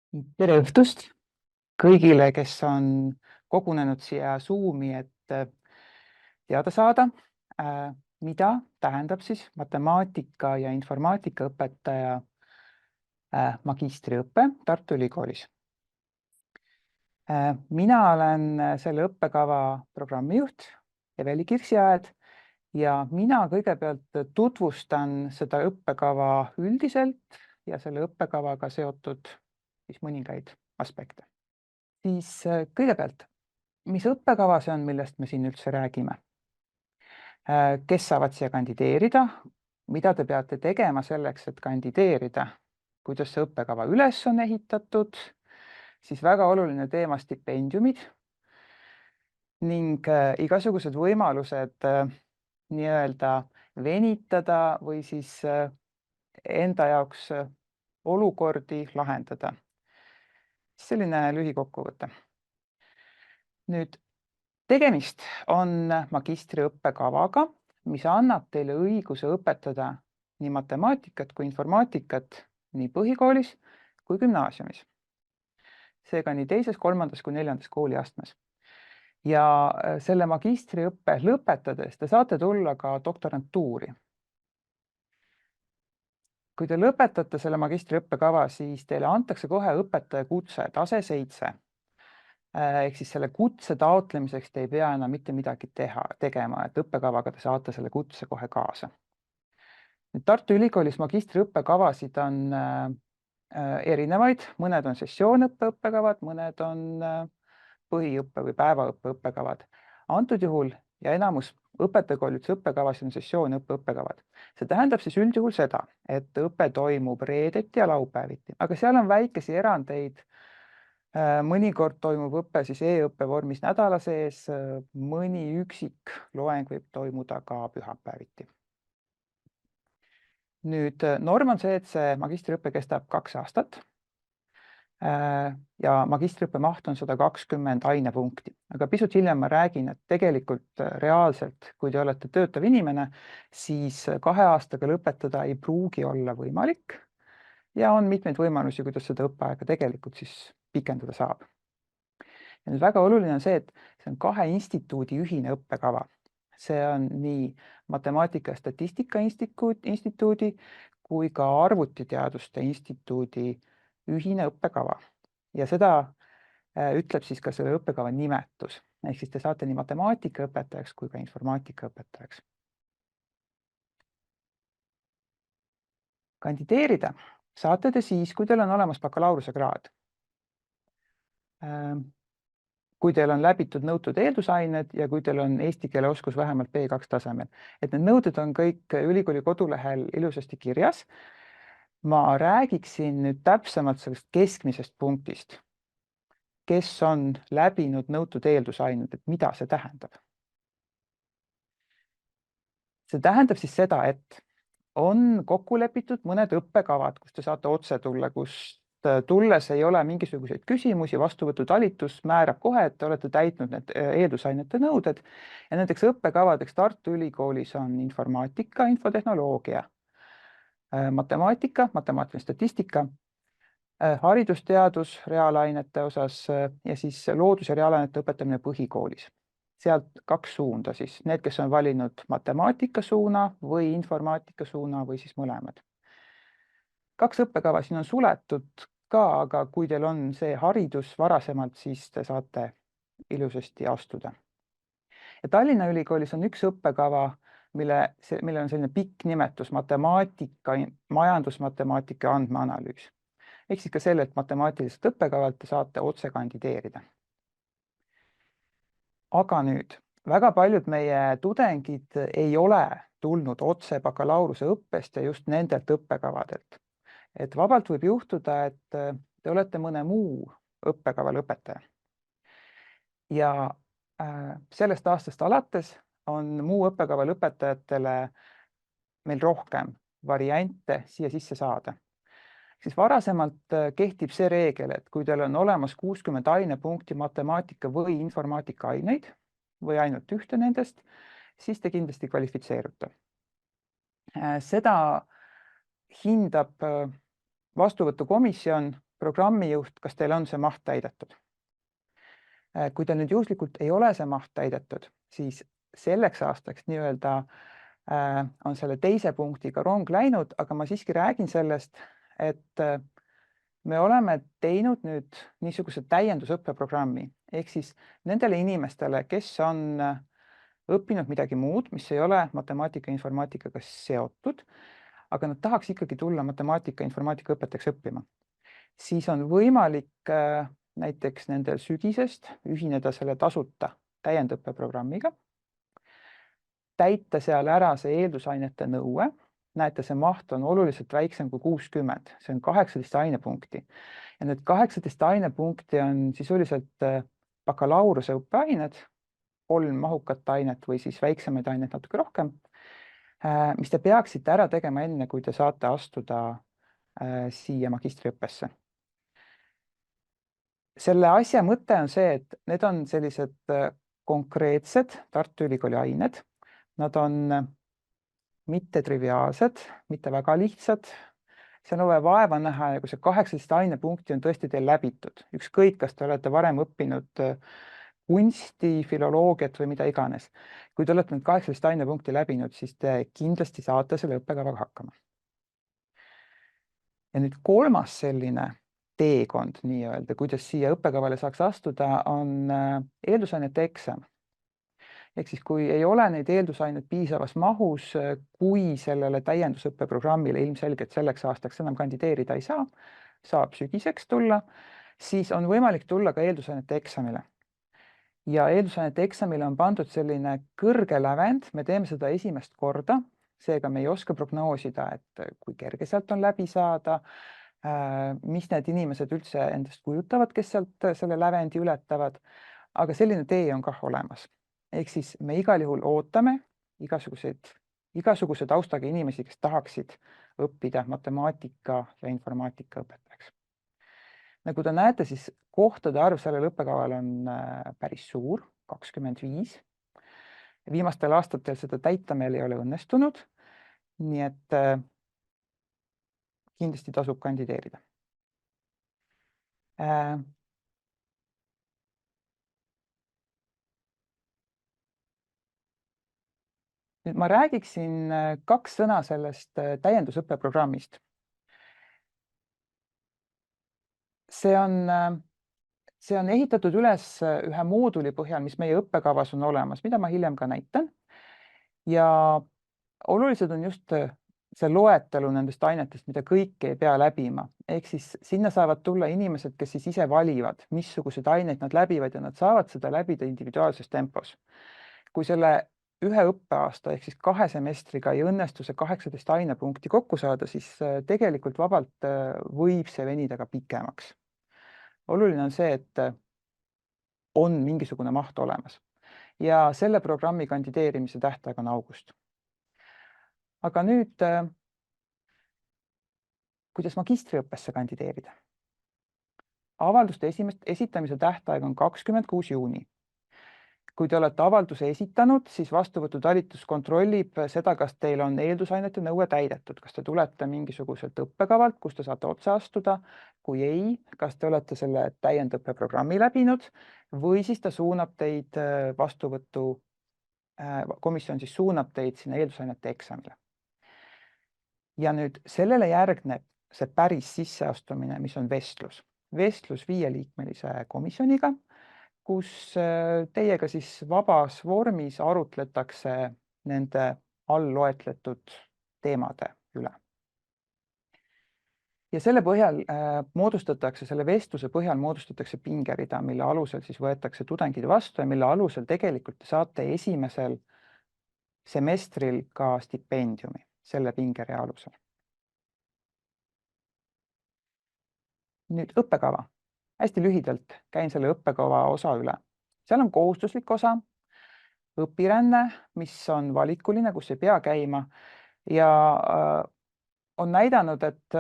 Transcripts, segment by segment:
Tere õhtust kõigile, kes on kogunenud siia Zoomi, et teada saada, mida tähendab siis matemaatika ja informaatika õpetaja magistriõpe Tartu Ülikoolis. Mina olen selle õppekava programmijuht Eveli Kirsiaed ja mina kõigepealt tutvustan seda õppekava üldiselt ja selle õppekavaga seotud siis mõningaid aspekte. Siis kõigepealt, mis õppekava see on, millest me siin üldse räägime? Kes saavad siia kandideerida? Mida te peate tegema selleks, et kandideerida? Kuidas see õppekava üles on ehitatud? Siis väga oluline teema stipendiumid ning igasugused võimalused nii-öelda venitada või siis enda jaoks olukordi lahendada. Selline lühikokkuvõte. Nüüd, tegemist on magistriõppekavaga, mis annab teile õiguse õpetada nii matemaatikat kui informaatikat nii põhikoolis kui gümnaasiumis. Seega nii teises, kolmandas kui neljandas kooliastmes. Ja selle magistriõppe lõpetades te saate tulla ka doktorantuuri. Kui te lõpetate selle magistriõppekava, siis teile antakse kohe õpetaja kutse, tase 7. Ehk siis selle kutse taotlemiseks te ei pea enam mitte midagi tegema, et õppekavaga te saate selle kutse kohe kaasa. Tartu Ülikoolis magistriõppekavasid on erinevaid, mõned on sessioonõppe õppekavad, mõned on põhiõppe või päevaõppe õppekavad. Antud juhul ja enamus õpetajakoolituse õppekavasid on sessioonõppe õppekavad. See tähendab siis üldjuhul seda, et õpe toimub reedeti ja laupäeviti, aga seal on väikesi erandeid. Mõnikord toimub õpe siis e-õppe vormis nädala sees, mõni üksik loeng võib toimuda ka pühapäeviti. Nüüd norm on see, et see magistriõpe kestab 2 aastat ja magistriõppe maht on 120 ainepunkti. Aga pisut hiljem ma räägin, et tegelikult reaalselt, kui te olete töötav inimene, siis 2 aastaga lõpetada ei pruugi olla võimalik ja on mitmeid võimalusi, kuidas seda õppeaega tegelikult siis pikendada saab. Ja nüüd väga oluline on see, et see on 2 instituudi ühine õppekava. See on nii Matemaatika ja Statistika instituudi kui ka Arvutiteaduste instituudi ühine õppekava. Ja seda ütleb siis ka selle õppekava nimetus. Ehk siis te saate nii matemaatika õpetajaks kui ka informaatika õpetajaks. Kandideerida saate te siis, kui teil on olemas bakalaureusekraad. Kui teil on läbitud nõutud eeldusained ja kui teil on eesti keele oskus vähemalt B2 tasemel. Et need nõuded on kõik ülikooli kodulehel ilusasti kirjas. Ma räägiksin nüüd täpsemalt sellest keskmisest punktist, kes on läbinud nõutud eeldusained, et mida see tähendab. See tähendab siis seda, et on kokku lepitud mõned õppekavad, kus te saate otse tulla, kus tulles ei ole mingisuguseid küsimusi, vastuvõtutalitus määrab kohe, et te olete täitnud need eeldusainete nõuded. Ja nendeks õppekavadeks Tartu Ülikoolis on informaatika, infotehnoloogia, matemaatika, matemaatiline statistika, haridusteadus reaalainete osas ja siis loodus- ja reaalainete õpetamine põhikoolis. Sealt 2 suunda siis, need, kes on valinud matemaatika suuna või informaatika suuna või siis mõlemad. 2 õppekava siin on suletud ka, aga kui teil on see haridus varasemalt, siis te saate ilusasti astuda. Ja Tallinna Ülikoolis on 1 õppekava, mille on selline pikk nimetus matemaatika, majandusmatemaatika ja andmeanalüüs. Ehk siis ka sellelt matemaatilisest õppekavalt te saate otse kandideerida. Aga nüüd, väga paljud meie tudengid ei ole tulnud otse bakalaureuse õppest ja just nendelt õppekavadelt. Et vabalt võib juhtuda, et te olete mõne muu õppekava lõpetaja. Ja sellest aastast alates on muu õppekava lõpetajatele meil rohkem variante siia sisse saada. Siis varasemalt kehtib see reegel, et kui teil on olemas 60 ainepunkti matemaatika või informaatika aineid või ainult ühte nendest, siis te kindlasti kvalifitseerute. Seda hindab vastuvõtukomisjon programmijuht, kas teil on see maht täidetud. Kui teil nüüd juhuslikult ei ole see maht täidetud, siis selleks aastaks nii-öelda on selle teise punktiga rong läinud, aga ma siiski räägin sellest, et me oleme teinud nüüd niisuguse täiendusõppeprogrammi ehk siis nendele inimestele, kes on õppinud midagi muud, mis ei ole matemaatika ja informaatikaga seotud, aga nad tahaks ikkagi tulla matemaatika ja informaatika õpetajaks õppima, siis on võimalik näiteks nendel sügisest ühineda selle tasuta täiendõppeprogrammiga, täita seal ära see eeldusainete nõue. Näete, see maht on oluliselt väiksem kui 60, see on 18 ainepunkti. Ja need 18 ainepunkti on sisuliselt bakalaureuse õppeained, 3 mahukat ainet või siis väiksemaid aineid natuke rohkem, mis te peaksite ära tegema enne, kui te saate astuda siia magistriõppesse. Selle asja mõte on see, et need on sellised konkreetsed Tartu Ülikooli ained. Nad on mitte triviaalsed, mitte väga lihtsad. See on vaja vaeva näha ja kui see 18 ainepunkti on tõesti teil läbitud, ükskõik, kas te olete varem õppinud kunsti, filoloogiat või mida iganes. Kui te olete need 18 ainepunkti läbinud, siis te kindlasti saate selle õppekavaga hakkama. Ja nüüd kolmas selline teekond nii-öelda, kuidas siia õppekavale saaks astuda, on eeldusainete eksam. Ehk siis, kui ei ole neid eeldusaineid piisavas mahus, kui sellele täiendusõppeprogrammile ilmselgelt selleks aastaks enam kandideerida ei saa, saab sügiseks tulla, siis on võimalik tulla ka eeldusainete eksamile. Ja eeldusainete eksamile on pandud selline kõrge lävend, me teeme seda esimest korda, seega me ei oska prognoosida, et kui kerge sealt on läbi saada, mis need inimesed üldse endast kujutavad, kes sealt selle lävendi ületavad, aga selline tee on kah olemas. Ehk siis me igal juhul ootame igasuguse taustaga inimesi, kes tahaksid õppida matemaatika ja informaatika õpetajaks. Nagu te näete, siis kohtade arv sellel õppekaval on päris suur, 25. Viimastel aastatel seda täita meil ei ole õnnestunud, nii et kindlasti tasub kandideerida. Nüüd ma räägiksin 2 sõna sellest täiendusõppeprogrammist. See on ehitatud üles ühe mooduli põhjal, mis meie õppekavas on olemas, mida ma hiljem ka näitan. Ja olulised on just see loetelu nendest ainetest, mida kõike ei pea läbima. Ehk siis sinna saavad tulla inimesed, kes siis ise valivad, missugused aineid nad läbivad ja nad saavad seda läbida individuaalses tempos. Kui selle ühe õppeaasta ehk siis 2 semestriga ei õnnestu see 18 ainepunkti kokku saada, siis tegelikult vabalt võib see venida ka pikemaks. Oluline on see, et on mingisugune maht olemas ja selle programmi kandideerimise tähtaeg on august. Aga nüüd, kuidas magistriõppesse kandideerida? Avalduste esitamise tähtaeg on 26. juuni. Kui te olete avalduse esitanud, siis vastuvõtutalitus kontrollib seda, kas teil on eeldusainete nõue täidetud, kas te tulete mingisuguselt õppekavalt, kus te saate otsa astuda, kui ei, kas te olete selle täiendõppeprogrammi läbinud või siis ta suunab teid komisjon siis suunab teid sinna eeldusainete eksamile. Ja nüüd sellele järgneb see päris sisseastumine, mis on vestlus. Vestlus 5-liikmelise komisjoniga, kus teiega siis vabas vormis arutletakse nende all loetletud teemade üle. Ja selle põhjal selle vestluse põhjal moodustatakse pingerida, mille alusel siis võetakse tudengid vastu ja mille alusel tegelikult saate esimesel semestril ka stipendiumi selle pingerea alusel. Nüüd õppekava. Hästi lühidalt käin selle õppekava osa üle. Seal on kohustuslik osa, õpiränne, mis on valikuline, kus ei pea käima ja on näidanud, et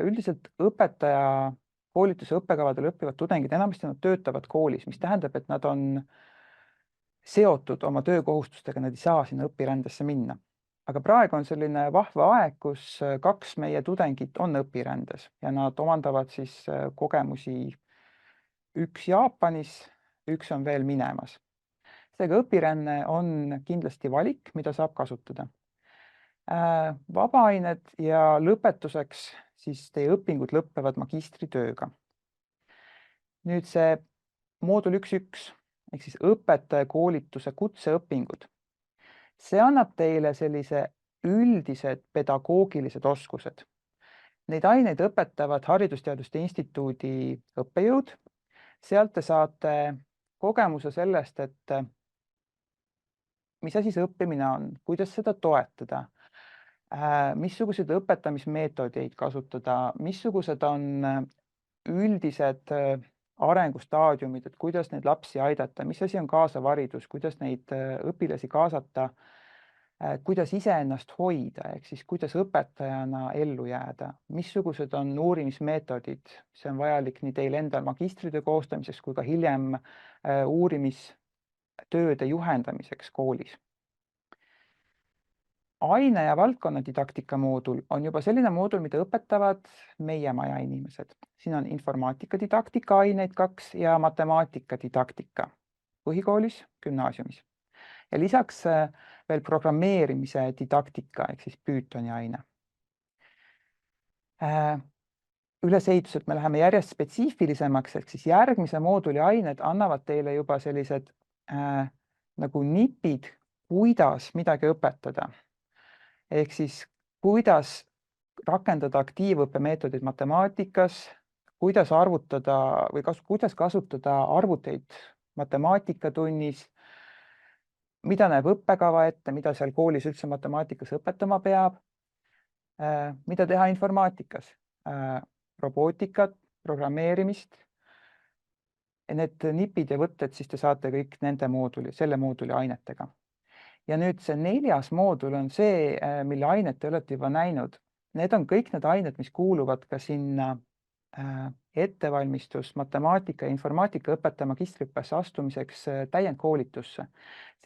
üldiselt õpetaja koolituse õppekavadel õppivad tudengid enamasti nad töötavad koolis, mis tähendab, et nad on seotud oma töökohustustega, nad ei saa sinna õpirändesse minna. aga praegu on selline vahva aeg, kus 2 meie tudengit on õpirändes ja nad omandavad siis kogemusi, üks Jaapanis, üks on veel minemas. Seega õpiränne on kindlasti valik, mida saab kasutada. Vabaained ja lõpetuseks siis teie õpingud lõppevad magistritööga. Nüüd see moodul 1.1 ehk siis õpetajakoolituse kutseõpingud. See annab teile sellise üldised pedagoogilised oskused. Neid aineid õpetavad Haridusteaduste Instituudi õppejõud. Sealt te saate kogemuse sellest, et mis asi see õppimine on, kuidas seda toetada, missuguseid õpetamismeetodeid kasutada, missugused on üldised arengustaadiumid, et kuidas neid lapsi aidata, mis asi on kaasav haridus, kuidas neid õpilasi kaasata, kuidas iseennast hoida, ehk siis kuidas õpetajana ellu jääda, missugused on uurimismeetodid, see on vajalik nii teil endal magistritöö koostamiseks kui ka hiljem uurimistööde juhendamiseks koolis. Aine- ja valdkonna didaktika moodul on juba selline moodul, mida õpetavad meie maja inimesed. Siin on informaatika didaktika aineid 2 ja matemaatika didaktika põhikoolis, gümnaasiumis. Ja lisaks veel programmeerimise didaktika ehk siis Pythoni aine. Ülesehitused me läheme järjest spetsiifilisemaks, ehk siis järgmise mooduli ained annavad teile juba sellised nagu nipid, kuidas midagi õpetada. Ehk siis kuidas rakendada aktiivõppemeetodid matemaatikas, kuidas arvutada või kuidas kasutada arvuteid matemaatikatunnis, mida näeb õppekava ette, mida seal koolis üldse matemaatikas õpetama peab, mida teha informaatikas, robootikat, programmeerimist. Need nipid ja võtted siis te saate kõik selle mooduli ainetega. Ja nüüd see 4. moodul on see, mille ainet te olete juba näinud. Need on kõik need ained, mis kuuluvad ka sinna ettevalmistus matemaatika ja informaatika õpetaja magistriõppesse astumiseks täiendkoolitusse.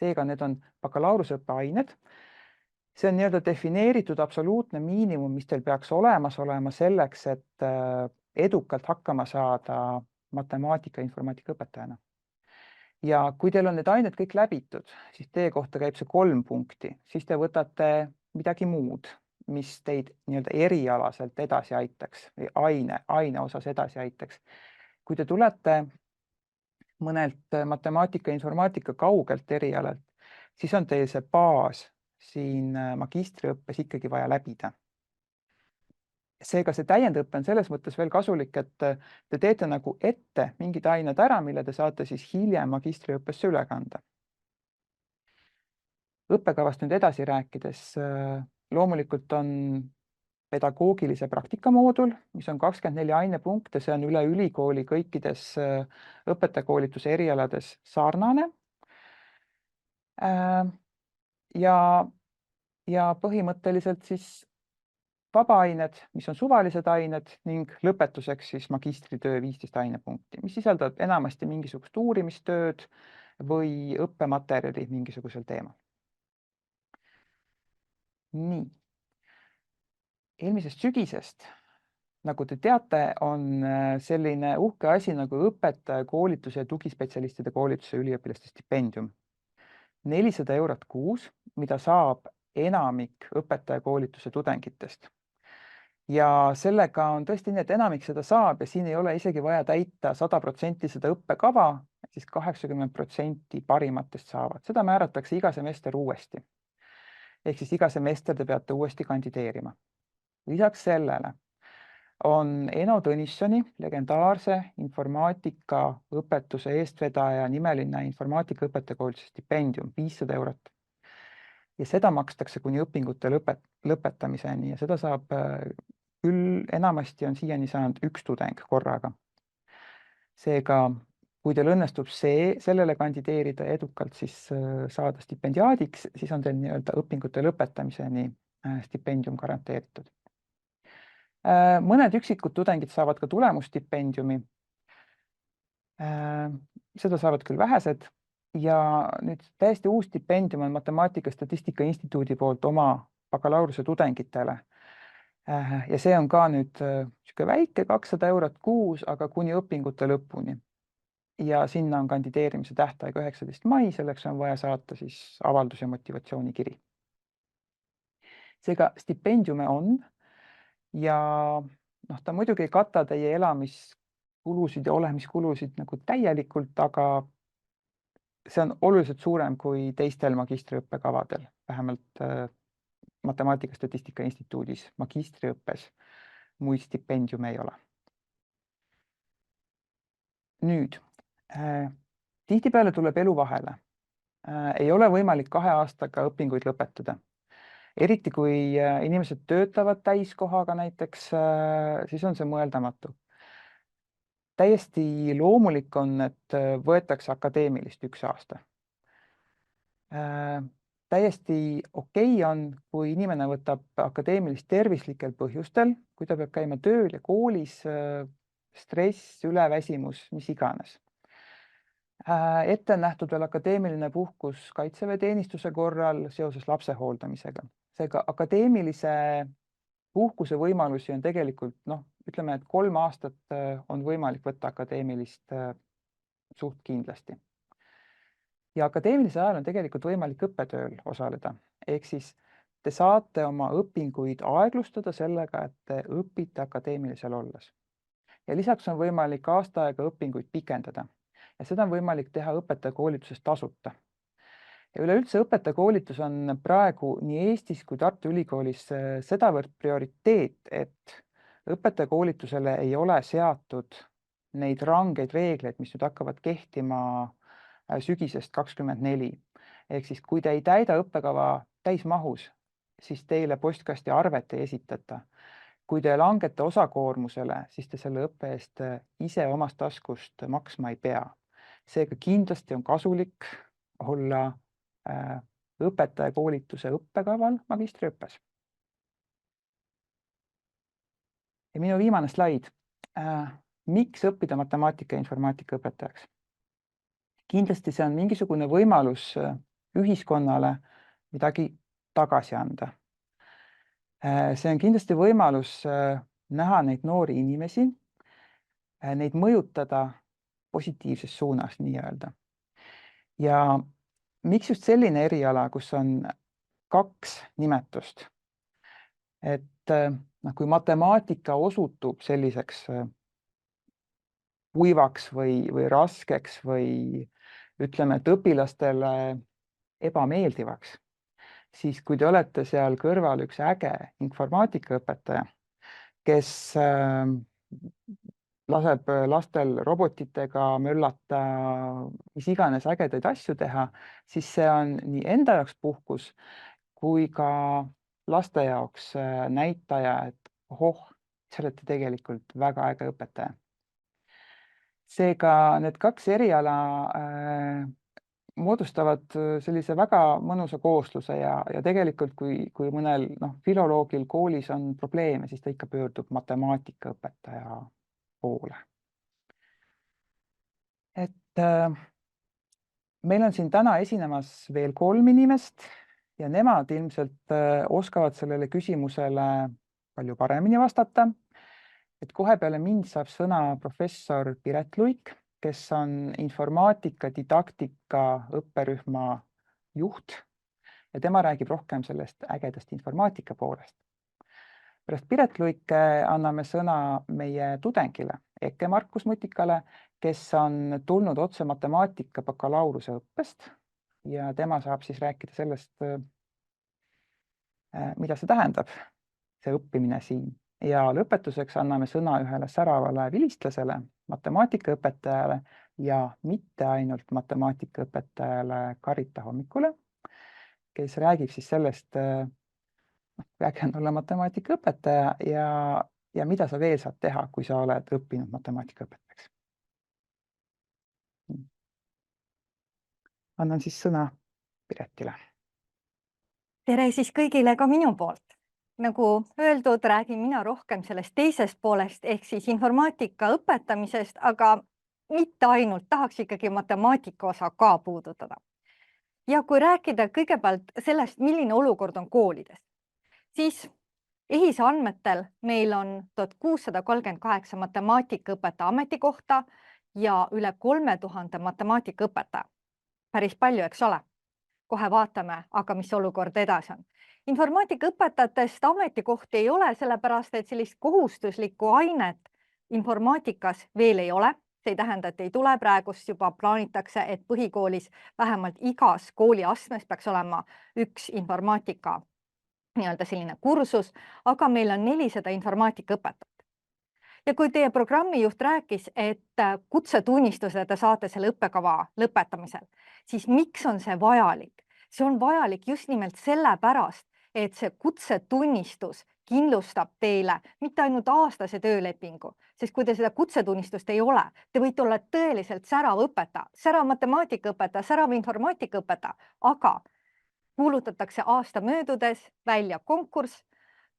Seega need on bakalaureuseõppe ained. See on nii-öelda defineeritud absoluutne miinimum, mis teil peaks olemas olema selleks, et edukalt hakkama saada matemaatika ja informaatika õpetajana. Ja kui teil on need ained kõik läbitud, siis teie kohta käib see 3 punkti, siis te võtate midagi muud, mis teid nii-öelda erialaselt edasi aitaks või aine osas edasi aitaks. Kui te tulete mõnelt matemaatika ja informaatika kaugelt erialalt, siis on teil see baas siin magistriõppes ikkagi vaja läbida. Seega see täiendõpe on selles mõttes veel kasulik, et te teete nagu ette mingid ained ära, mille te saate siis hiljem magistriõppesse üle kanda. Õppekavast nüüd edasi rääkides, loomulikult on pedagoogilise praktika moodul, mis on 24 ainepunkte, see on üle ülikooli kõikides õpetajakoolituse erialades sarnane. Ja põhimõtteliselt siis vabaained, mis on suvalised ained ning lõpetuseks siis magistritöö 15 ainepunkti, mis sisaldab enamasti mingisugust uurimistööd või õppematerjali mingisugusel teemal. Nii. Eelmisest sügisest, nagu te teate, on selline uhke asi nagu õpetajakoolituse ja tugispetsialistide koolituse üliõpilaste stipendium. 400 € kuus, mida saab enamik õpetajakoolituse tudengitest. Ja sellega on tõesti nii, et enamik seda saab ja siin ei ole isegi vaja täita 100% seda õppekava, siis 80% parimatest saavad. Seda määratakse iga semester uuesti. Ehk siis iga semester te peate uuesti kandideerima. Lisaks sellele on Eno Tõnissoni legendaarse informaatika õpetuse eestvedaja nimeline informaatika õpetajakoolituse stipendium 500 €. Ja seda makstakse kuni õpingute lõpetamiseni ja seda saab küll enamasti on siiani saanud üks tudeng korraga. Seega, kui teil õnnestub sellele kandideerida edukalt, siis saada stipendiaadiks, siis on teil nii-öelda õpingute lõpetamiseni stipendium garanteeritud. Mõned üksikud tudengid saavad ka tulemusstipendiumi. Seda saavad küll vähesed ja nüüd täiesti uus stipendium on Matemaatika Statistika Instituudi poolt oma bakalaureuse tudengitele. Ja see on ka nüüd niisugune väike 200 eurot kuus, aga kuni õpingute lõpuni. Ja sinna on kandideerimise tähtaeg 19. mai, selleks on vaja saata siis avaldus ja motivatsioonikiri. Seega stipendiume on ja ta muidugi ei kata teie elamiskulusid ja olemiskulusid nagu täielikult, aga see on oluliselt suurem kui teistel magistriõppekavadel, vähemalt Matemaatika Statistika Instituudis magistriõppes muid stipendiume ei ole. Nüüd, tihtipeale tuleb elu vahele. Ei ole võimalik 2 aastaga õpinguid lõpetada. Eriti kui inimesed töötavad täiskohaga näiteks, siis on see mõeldamatu. Täiesti loomulik on, et võetakse akadeemilist 1 aasta. Täiesti okei on, kui inimene võtab akadeemilist tervislikel põhjustel, kui ta peab käima tööl ja koolis, stress, üleväsimus, mis iganes. Ette on nähtud veel akadeemiline puhkus kaitseväeteenistuse korral seoses lapse hooldamisega. Seega akadeemilise puhkuse võimalusi on tegelikult, ütleme, et 3 aastat on võimalik võtta akadeemilist suht kindlasti. Ja akadeemilise ajal on tegelikult võimalik õppetööl osaleda. Ehk siis te saate oma õpinguid aeglustada sellega, et te õpite akadeemilisel olles. Ja lisaks on võimalik aasta aega õpinguid pikendada. Ja seda on võimalik teha õpetajakoolituses tasuta. Ja üleüldse õpetajakoolitus on praegu nii Eestis kui Tartu Ülikoolis sedavõrd prioriteet, et õpetajakoolitusele ei ole seatud neid rangeid reegleid, mis nüüd hakkavad kehtima sügisest 24. Ehk siis, kui te ei täida õppekava täismahus, siis teile postkasti arvet ei esitata. Kui te langete osakoormusele, siis te selle õppe eest ise omast taskust maksma ei pea. Seega kindlasti on kasulik olla õpetajakoolituse õppekaval magistriõppes. Ja minu viimane slaid. Miks õppida matemaatika ja informaatika õpetajaks? Kindlasti see on mingisugune võimalus ühiskonnale midagi tagasi anda. See on kindlasti võimalus näha neid noori inimesi, neid mõjutada positiivses suunas nii-öelda. Ja miks just selline eriala, kus on 2 nimetust? Et kui matemaatika osutub selliseks kuivaks või raskeks või ütleme, et õpilastele ebameeldivaks, siis kui te olete seal kõrval üks äge informaatikaõpetaja, kes laseb lastel robotitega möllata, mis iganes ägedaid asju teha, siis see on nii enda jaoks puhkus kui ka laste jaoks näitaja, et te olete tegelikult väga äge õpetaja. Seega need 2 eriala moodustavad sellise väga mõnusa koosluse ja tegelikult kui mõnel filoloogil koolis on probleeme, siis ta ikka pöördub matemaatikaõpetaja poole. Et meil on siin täna esinemas veel 3 inimest ja nemad ilmselt oskavad sellele küsimusele palju paremini vastata. Et kohe peale mind saab sõna professor Piret Luik, kes on informaatika didaktika õpperühma juht ja tema räägib rohkem sellest ägedast informaatika poolest. Pärast Piret Luike anname sõna meie tudengile, Eke Markus Mutikale, kes on tulnud otse matemaatika bakalaureuse õppest ja tema saab siis rääkida sellest, mida see tähendab, see õppimine siin. Ja lõpetuseks anname sõna ühele säravale vilistlasele, matemaatikaõpetajale ja mitte ainult matemaatikaõpetajale Karita Hommikule, kes räägib siis sellest, kui äge on olla matemaatikaõpetaja ja mida sa veel saad teha, kui sa oled õppinud matemaatikaõpetajaks. Annan siis sõna Piretile. Tere siis kõigile ka minu poolt. Nagu öeldud, räägin mina rohkem sellest teisest poolest ehk siis informaatika õpetamisest, aga mitte ainult, tahaks ikkagi matemaatika osa ka puudutada. Ja kui rääkida kõigepealt sellest, milline olukord on koolides, siis EHIS andmetel meil on 1638 matemaatikaõpetaja ametikohta ja üle 3000 matemaatikaõpetaja. Päris palju, eks ole? Kohe vaatame, aga mis olukord edasi on. Informaatikaõpetajatest ametikohti ei ole, sellepärast et sellist kohustuslikku ainet informaatikas veel ei ole. See ei tähenda, et ei tule, praegust juba plaanitakse, et põhikoolis vähemalt igas kooliastmes peaks olema üks informaatika nii-öelda selline kursus, aga meil on 400 informaatikaõpetajat. Ja kui teie programmijuht rääkis, et kutsetunnistuse te saate selle õppekava lõpetamisel, siis miks on see vajalik? See on vajalik just nimelt sellepärast, et see kutsetunnistus kindlustab teile mitte ainult aastase töölepingu, sest kui te seda kutsetunnistust ei ole, te võite olla tõeliselt särav õpetaja, särav matemaatikaõpetaja, särav informaatikaõpetaja, aga kuulutatakse aasta möödudes välja konkurss,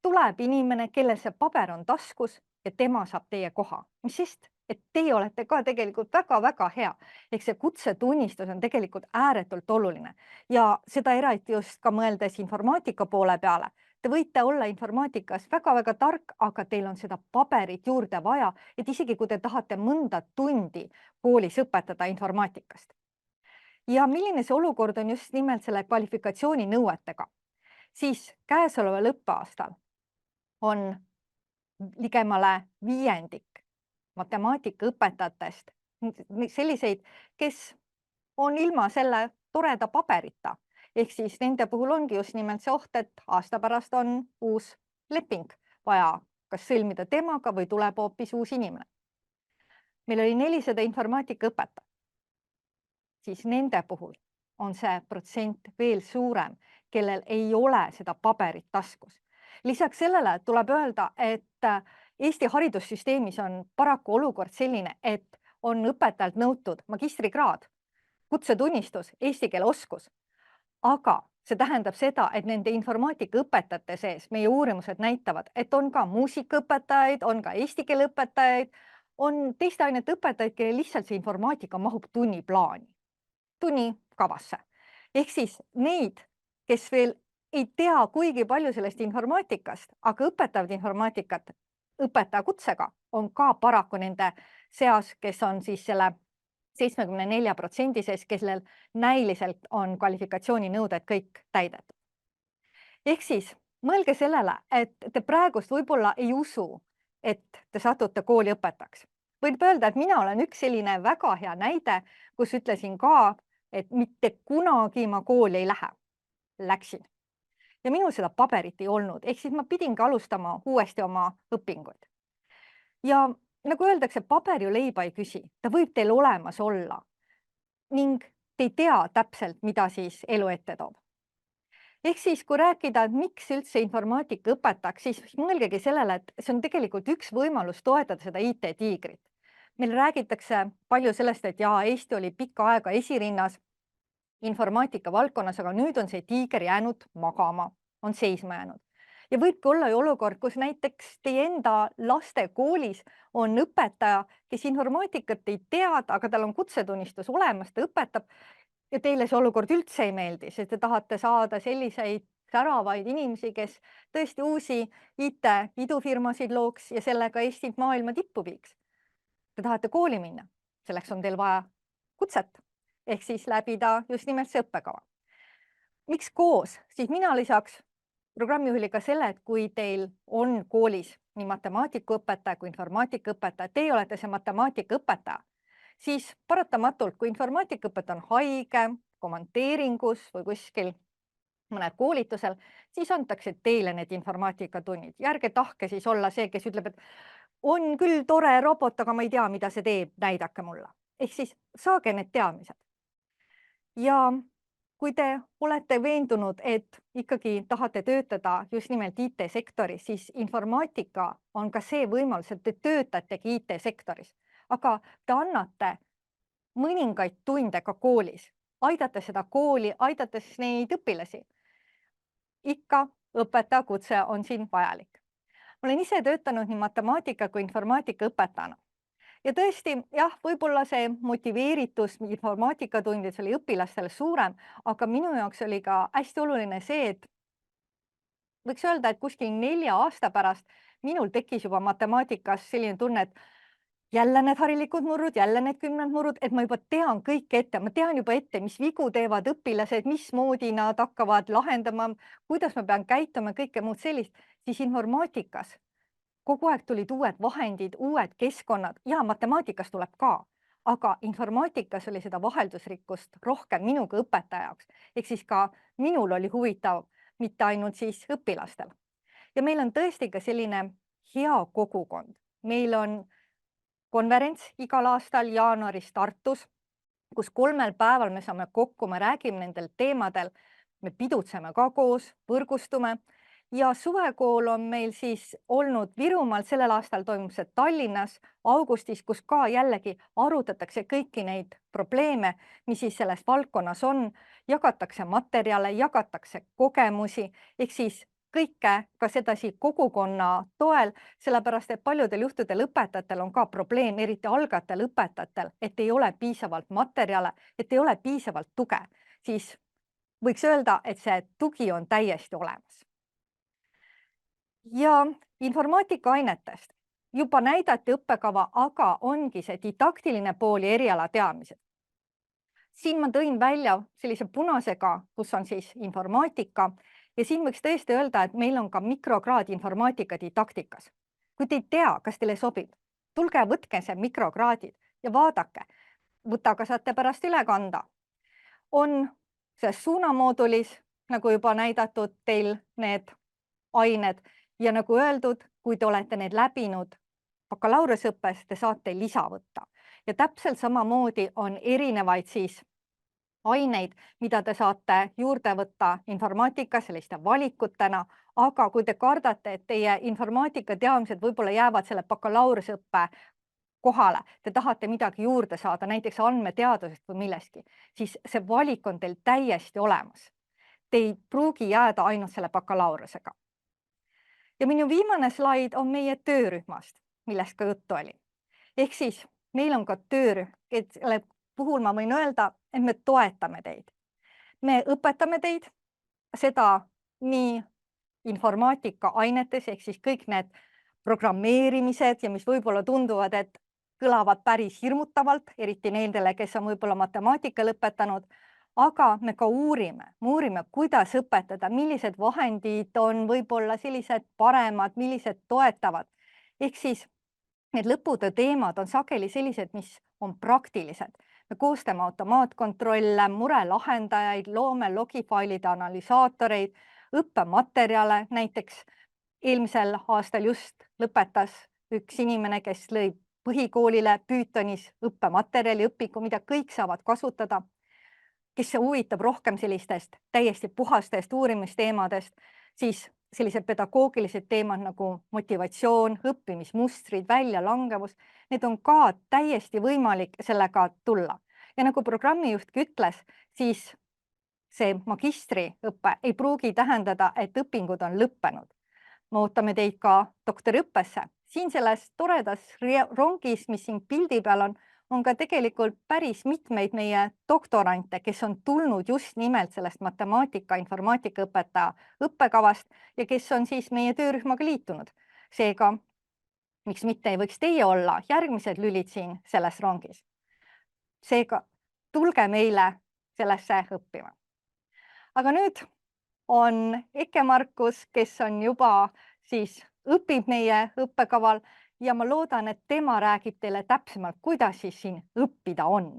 tuleb inimene, kellel see paber on taskus ja tema saab teie koha. Mis sest, et teie olete ka tegelikult väga-väga hea. Ehk see kutsetunnistus on tegelikult ääretult oluline ja seda eriti just ka mõeldes informaatika poole peale. Te võite olla informaatikas väga-väga tark, aga teil on seda paberit juurde vaja, et isegi kui te tahate mõnda tundi koolis õpetada informaatikast. Ja milline see olukord on just nimelt selle kvalifikatsiooni nõuetega, siis käesoleval õppeaastal on ligemale viiendik matemaatikaõpetajatest selliseid, kes on ilma selle toreda paberita. Ehk siis nende puhul ongi just nimelt see oht, et aasta pärast on uus leping vaja kas sõlmida temaga või tuleb hoopis uus inimene. Meil oli 400 informaatikaõpetajat. Siis nende puhul on see protsent veel suurem, kellel ei ole seda paberit taskus. Lisaks sellele tuleb öelda, et Eesti haridussüsteemis on paraku olukord selline, et on õpetajalt nõutud magistrikraad, kutsetunnistus, eesti keele oskus. Aga see tähendab seda, et nende informaatikaõpetajate sees meie uurimused näitavad, et on ka muusikaõpetajaid, on ka eesti keele õpetajaid, on teiste ainete õpetajaid, kellel lihtsalt see informaatika mahub tunniplaani. Tunnikavasse. Ehk siis neid, kes veel ei tea kuigi palju sellest informaatikast, aga õpetavad informaatikat õpetajakutsega, on ka paraku nende seas, kes on siis selle 74% sees, kellel näiliselt on kvalifikatsiooninõuded kõik täidetud. Ehk siis mõelge sellele, et te praegust võib-olla ei usu, et te satute kooli õpetajaks. Võib öelda, et mina olen üks selline väga hea näide, kus ütlesin ka, et mitte kunagi ma kooli ei lähe. Läksin. Ja minul seda paberit ei olnud, ehk siis ma pidingi alustama uuesti oma õpinguid. Ja nagu öeldakse, paber ju leiba ei küsi, ta võib teil olemas olla ning te ei tea täpselt, mida siis elu ette toob. Ehk siis, kui rääkida, et miks üldse informaatika õpetajaks, siis mõelgegi sellele, et see on tegelikult üks võimalus toetada seda IT-tiigrit. Meil räägitakse palju sellest, et jaa, Eesti oli pikka aega esirinnas informaatika valdkonnas, aga nüüd on see tiiger jäänud magama, on seisma jäänud. Ja võibki olla ju olukord, kus näiteks teie enda laste koolis on õpetaja, kes informaatikat ei teada, aga tal on kutsetunnistus olemas, ta õpetab ja teile see olukord üldse ei meeldi, sest te tahate saada selliseid säravaid inimesi, kes tõesti uusi IT-idufirmasid looks ja sellega Eestit maailma tippu viiks. Te tahate kooli minna, selleks on teil vaja kutset, ehk siis läbida just nimelt see õppekava. Miks koos? Siis mina lisaks programmijuhiliga selle, et kui teil on koolis nii matemaatikaõpetaja kui informaatikaõpetaja, teie olete see matemaatikaõpetaja, siis paratamatult, kui informaatikaõpetaja on haige, komandeeringus või kuskil mõned koolitusel, siis antakse teile need informaatikatunnid. Ja ärge tahke siis olla see, kes ütleb, et on küll tore robot, aga ma ei tea, mida see teeb, näidake mulle. Ehk siis saage need teadmised. Ja kui te olete veendunud, et ikkagi tahate töötada just nimelt IT-sektoris, siis informaatika on ka see võimalus, et te töötategi IT-sektoris, aga te annate mõningaid tunde ka koolis, aidate seda kooli, aidates neid õpilasi. Ikka õpetajakutse on siin vajalik. Ma olen ise töötanud nii matemaatika kui informaatika õpetajana ja tõesti, jah, võib-olla see motiveeritus informaatikatundides oli õpilastele suurem, aga minu jaoks oli ka hästi oluline see, et võiks öelda, et kuskil 4 aasta pärast minul tekkis juba matemaatikas selline tunne, et jälle need harilikud murrud, jälle need 10 murrud, et ma juba tean kõike ette, ma tean juba ette, mis vigu teevad õpilased, mismoodi nad hakkavad lahendama, kuidas ma pean käituma, kõike muud sellist, siis informaatikas kogu aeg tulid uued vahendid, uued keskkonnad ja matemaatikas tuleb ka, aga informaatikas oli seda vaheldusrikkust rohkem minu kui õpetaja jaoks, ehk siis ka minul oli huvitav, mitte ainult siis õpilastel. ja meil on tõesti ka selline hea kogukond, meil on konverents igal aastal jaanuaris Tartus, kus 3 päeval me saame kokku, me räägime nendel teemadel, me pidutseme ka koos, võrgustume ja suvekool on meil siis olnud Virumaal, sellel aastal toimub see Tallinnas augustis, kus ka jällegi arutatakse kõiki neid probleeme, mis siis selles valdkonnas on, jagatakse materjale, jagatakse kogemusi, ehk siis kõike ka sedasi kogukonna toel, sellepärast et paljudel juhtudel õpetajatel on ka probleem, eriti algajatel õpetajatel, et ei ole piisavalt materjale, et ei ole piisavalt tuge, siis võiks öelda, et see tugi on täiesti olemas. ja informaatikainetest juba näidati õppekava, aga ongi see didaktiline pool ja erialateadmised. siin ma tõin välja sellise punasega, kus on siis informaatika ja siin võiks tõesti öelda, et meil on ka mikrokraad informaatika didaktikas. kui te ei tea, kas teile sobib, tulge võtke see mikrokraadid ja vaadake, võtaga saate pärast üle kanda. on selles suunamoodulis, nagu juba näidatud, teil need ained ja nagu öeldud, kui te olete need läbinud bakalaureuseõppes, te saate lisa võtta ja täpselt samamoodi on erinevaid siis aineid, mida te saate juurde võtta informaatika selliste valikutena, aga kui te kardate, et teie informaatika teadmised võib-olla jäävad selle bakalaureuseõppe kohale, te tahate midagi juurde saada, näiteks andmeteadusest või millestki, siis see valik on teil täiesti olemas. Te ei pruugi jääda ainult selle bakalaureusega. ja minu viimane slaid on meie töörühmast, millest ka juttu oli. ehk siis meil on ka töörühm, kelle puhul ma võin öelda, et me toetame teid. me õpetame teid seda nii informaatika ainetes, ehk siis kõik need programmeerimised ja mis võib-olla tunduvad, et kõlavad päris hirmutavalt, eriti nendele, kes on võib-olla matemaatika lõpetanud, aga me ka uurime, kuidas õpetada, millised vahendid on võib-olla sellised paremad, millised toetavad. ehk siis need lõputöö teemad on sageli sellised, mis on praktilised. me koostame automaatkontrolle, murelahendajaid, loome logifailide analüsaatoreid, õppematerjale, näiteks eelmisel aastal just lõpetas üks inimene, kes lõi põhikoolile Pythonis õppematerjali, õpiku, mida kõik saavad kasutada. kes huvitab rohkem sellistest täiesti puhastest uurimisteemadest, siis sellised pedagoogilised teemad nagu motivatsioon, õppimismustrid, väljalangevus, need on ka täiesti võimalik sellega tulla. ja nagu programmijuhtki ütles, siis see magistriõpe ei pruugi tähendada, et õpingud on lõppenud. me ootame teid ka doktoriõppesse. siin selles toredas rongis, mis siin pildi peal on ka tegelikult päris mitmeid meie doktorante, kes on tulnud just nimelt sellest matemaatika, informaatikaõpetaja õppekavast ja kes on siis meie töörühmaga liitunud. seega, miks mitte ei võiks teie olla järgmised lülid siin selles rongis. seega tulge meile sellesse õppima. aga nüüd on Eke Markus, kes on juba siis õpib meie õppekaval ja ma loodan, et tema räägib teile täpsemalt, kuidas siis siin õppida on.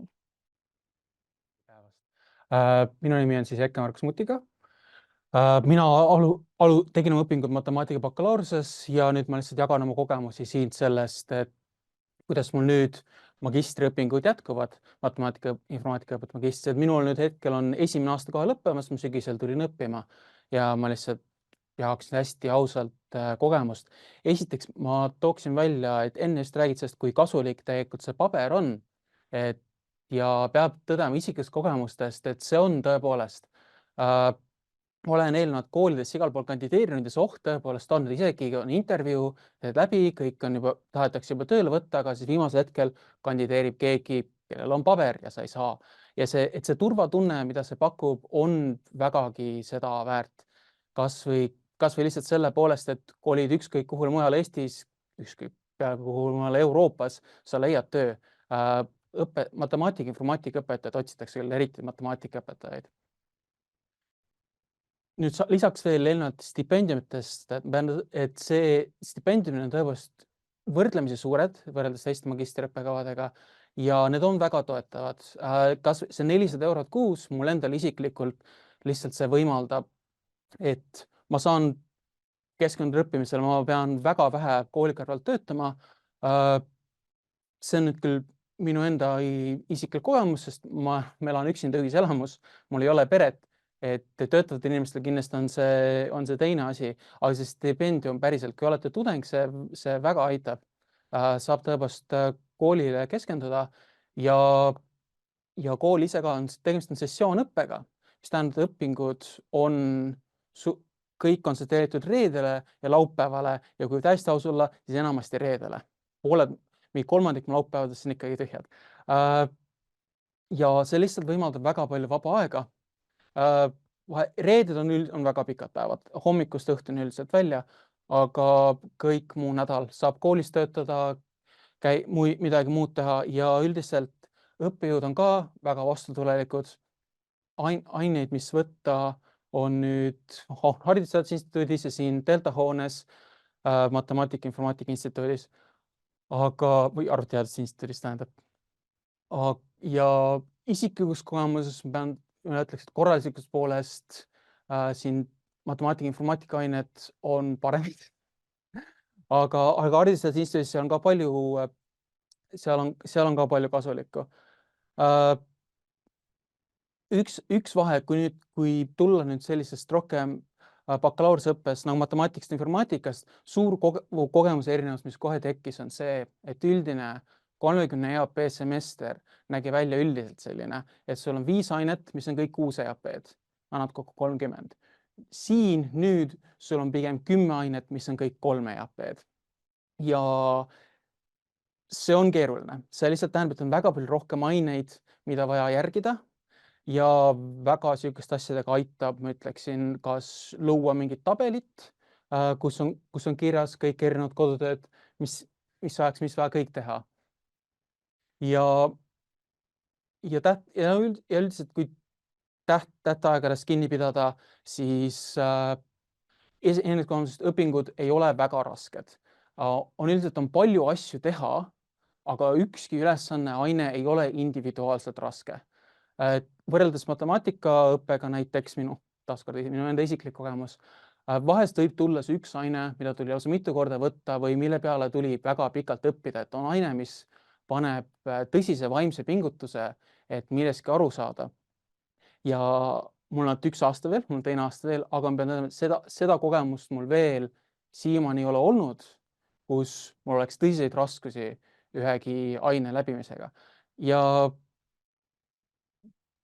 Minu nimi on siis Eke Markus Mutiga. Mina tegin oma õpingud matemaatika bakalaureusesse ja nüüd ma lihtsalt jagan oma kogemusi siit sellest, et kuidas mul nüüd magistriõpingud jätkuvad, matemaatika, informaatika õpet magistrid. Minul nüüd hetkel on esimene aasta kohe lõppemas, ma sügisel tulin õppima ja ma lihtsalt jagaksin hästi ausalt kogemust. Esiteks ma tooksin välja, et enne just räägid sellest, kui kasulik tegelikult see paber on, ja peab tõdema isiklikest kogemustest, et see on tõepoolest olen eelnevalt koolides igal pool kandideerinud ja see oht tõepoolest on, isegi on intervjuu, teed läbi, kõik on juba, tahetakse juba tööle võtta, aga siis viimasel hetkel kandideerib keegi, kellel on paber ja sa ei saa. Ja et see turvatunne, mida see pakub, on vägagi seda väärt. Kas või lihtsalt selle poolest, et kolid ükskõik kuhu mujal Eestis, ükskõik peaaegu kuhu mujal Euroopas, sa leiad töö. Matemaatika, informaatika õpetajad otsitakse küll, eriti matemaatikaõpetajaid. Nüüd lisaks veel eelnevalt stipendiumitest, et see stipendiumid on tõepoolest võrdlemisi suured võrreldes teiste magistriõppekavadega ja need on väga toetavad. Kas see 400 eurot kuus mul endal isiklikult lihtsalt see võimaldab, et ma saan keskenduda õppimisele, ma pean väga vähe kooli kõrvalt töötama. See on nüüd küll minu enda isiklik kogemus, sest ma elan üksinda ühiselamus, mul ei ole peret. Et töötavatel inimestel kindlasti on see teine asi, aga see stipendium päriselt, kui olete tudeng, see väga aitab. Saab tõepoolest koolile keskenduda ja kool ise ka tegemist on sessioonõppega, mis tähendab, et õpingud on kõik kontsentreeritud reedele ja laupäevale ja kui täiesti aus olla, siis enamasti reedele. Mingi kolmandik laupäevadest on ikkagi tühjad. Ja see lihtsalt võimaldab väga palju vaba aega. Reeded on väga pikad päevad, hommikust õhtuni üldiselt välja, aga kõik muu nädal saab koolis töötada, midagi muud teha ja üldiselt õppejõud on ka väga vastutulelikud. Aineid, mis võtta, on nüüd Haridusteaduste Instituudis ja siin Delta hoones Matemaatika Informaatika Instituudis, või Arvutiteaduste Instituudis tähendab. Ja isiklikus kogemuses ma ütleks, et korralislikust poolest siin matemaatika informaatika ained on paremad. Aga Haridusteaduste Instituudis seal on ka palju kasulikku. Üks vahe, kui tulla nüüd sellisest rohkem bakalaureuseõppes nagu matemaatikast ja informaatikast, suur kogemuse erinevus, mis kohe tekkis, on see, et üldine 30 EAP semester nägi välja üldiselt selline, et sul on 5 ainet, mis on kõik 6 EAP-d, annad kokku 30. Siin nüüd sul on pigem 10 ainet, mis on kõik 3 EAP-d. Ja see on keeruline. See lihtsalt tähendab, et on väga palju rohkem aineid, mida vaja järgida ja väga sihukest asjadega aitab, ma ütleksin, kas luua mingit tabelit, kus on kirjas kõik erinevad kodutööd, mis ajaks, mis vaja kõik teha. Ja üldiselt, kui tähtaegadest kinni pidada, siis õpingud ei ole väga rasked. Üldiselt on palju asju teha, aga ükski ülesanne aine ei ole individuaalselt raske. Võrreldes matemaatikaõppega näiteks minu enda isiklik kogemus, vahest võib tulla see üks aine, mida tuli lausa mitu korda võtta või mille peale tuli väga pikalt õppida, et on aine, mis paneb tõsise vaimse pingutuse, et millestki aru saada. Ja mul on 1 aasta veel, mul on 2 aasta veel, aga ma pean ütlema, et seda kogemust mul veel siiamaani ei ole olnud, kus mul oleks tõsiseid raskusi ühegi aine läbimisega. Ja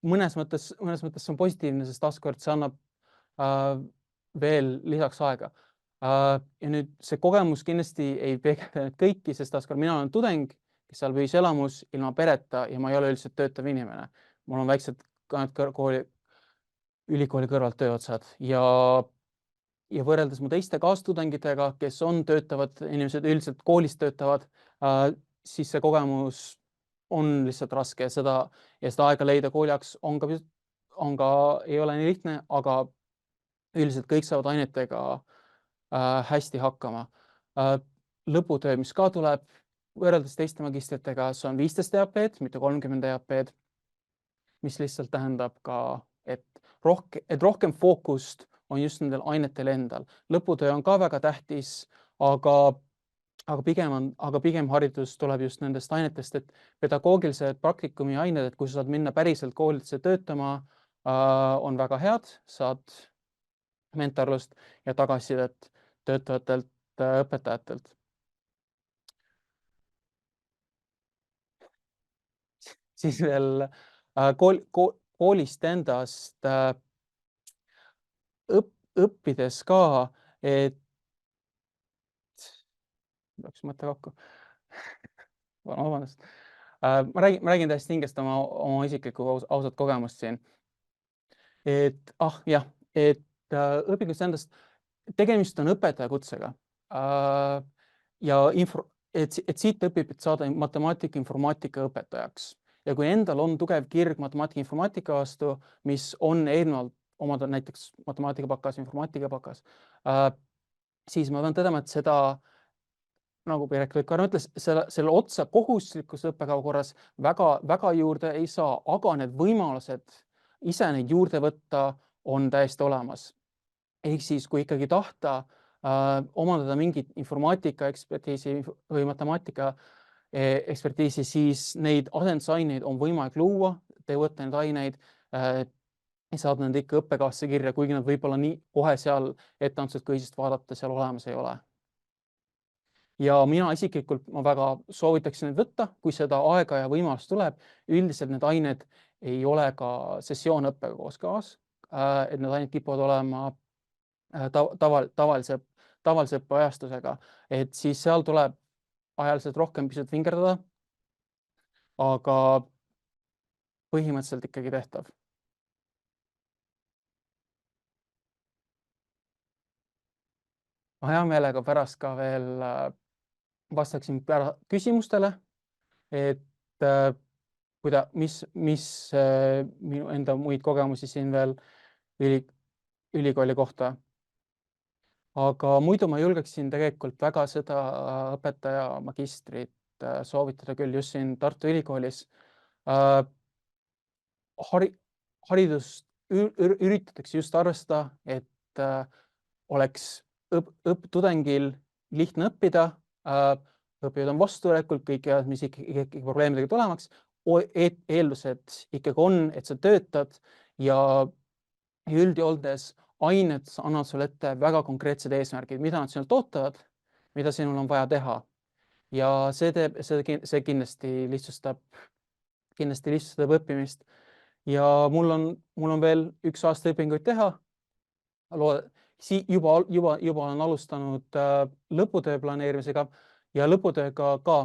mõnes mõttes see on positiivne, sest taaskord see annab veel lisaks aega. Ja nüüd see kogemus kindlasti ei peegelda kõiki, sest taaskord mina olen tudeng, kes seal ühiselamus ilma pereta ja ma ei ole üldiselt töötav inimene. Mul on väiksed ülikooli kõrvalt tööotsad ja võrreldes mu teiste kaastudengitega, kes on töötavad inimesed, üldiselt koolis töötavad, siis see kogemus on lihtsalt raske ja seda aega leida kooli jaoks ei ole nii lihtne, aga üldiselt kõik saavad ainetega hästi hakkama. Lõputöö, mis ka tuleb, võrreldes teiste magistritega, see on 15 EAP-d, mitte 30 EAP-d, mis lihtsalt tähendab ka, et rohkem fookust on just nendel ainetel endal. Lõputöö on ka väga tähtis, aga pigem haridus tuleb just nendest ainetest, et pedagoogilised praktikumi ained, et kui sa saad minna päriselt koolidesse töötama, on väga head, saad mentorlust ja tagasisidet töötavatelt õpetajatelt. Siis veel koolist endast. õppides ka, et peaks mõtte kokku. Vabandust. Ma räägin täiesti hingest oma isiklikku ausat kogemust siin. Et jah, et õpingust endast tegemist on õpetajakutsega ja et siit õpib, et saada matemaatika, informaatika õpetajaks. Ja kui endal on tugev kirg matemaatika, informaatika vastu, mis on eelnevalt omada näiteks matemaatika bakas, informaatika bakas, siis ma pean tõdema, et seda, nagu Piret Luikar ütles, selle otsa kohustuslikus õppekava korras väga juurde ei saa, aga need võimalused ise neid juurde võtta on täiesti olemas. Ehk siis, kui ikkagi tahta omandada mingit informaatika ekspertiisi või matemaatika ekspertiisi, siis neid asendusaineid on võimalik luua, te võtta neid aineid, saada need ikka õppekavasse kirja, kuigi nad võib-olla nii kohe seal etteantud kõisist vaadata seal olemas ei ole. Ja mina isiklikult ma väga soovitaksin neid võtta, kui seda aega ja võimalust tuleb. Üldiselt need ained ei ole ka sessioonõppega koos kaas, et need ained kipuvad olema tavalise õppeajastusega, et siis seal tuleb ajaliselt rohkem pisut vingerdada, aga põhimõtteliselt ikkagi tehtav. Ma hea meelega pärast ka veel vastaksin küsimustele, et mis minu enda muid kogemusi siin veel ülikooli kohta. Aga muidu ma julgeksin tegelikult väga seda õpetaja magistrit soovitada küll just siin Tartu Ülikoolis. Haridust üritatakse just arvestada, et oleks tudengil lihtne õppida, õppijad on vastutulekul, kõik mis ikkagi probleemidega tulemaks, eeldused ikkagi on, et sa töötad ja üldjoontes ained annavad sulle ette väga konkreetsed eesmärgid, mida nad sinult ootavad, mida sinul on vaja teha. Ja see kindlasti lihtsustab õppimist. Ja mul on veel 1 aasta õpinguid teha. Juba olen alustanud lõputöö planeerimisega ja lõputööga ka.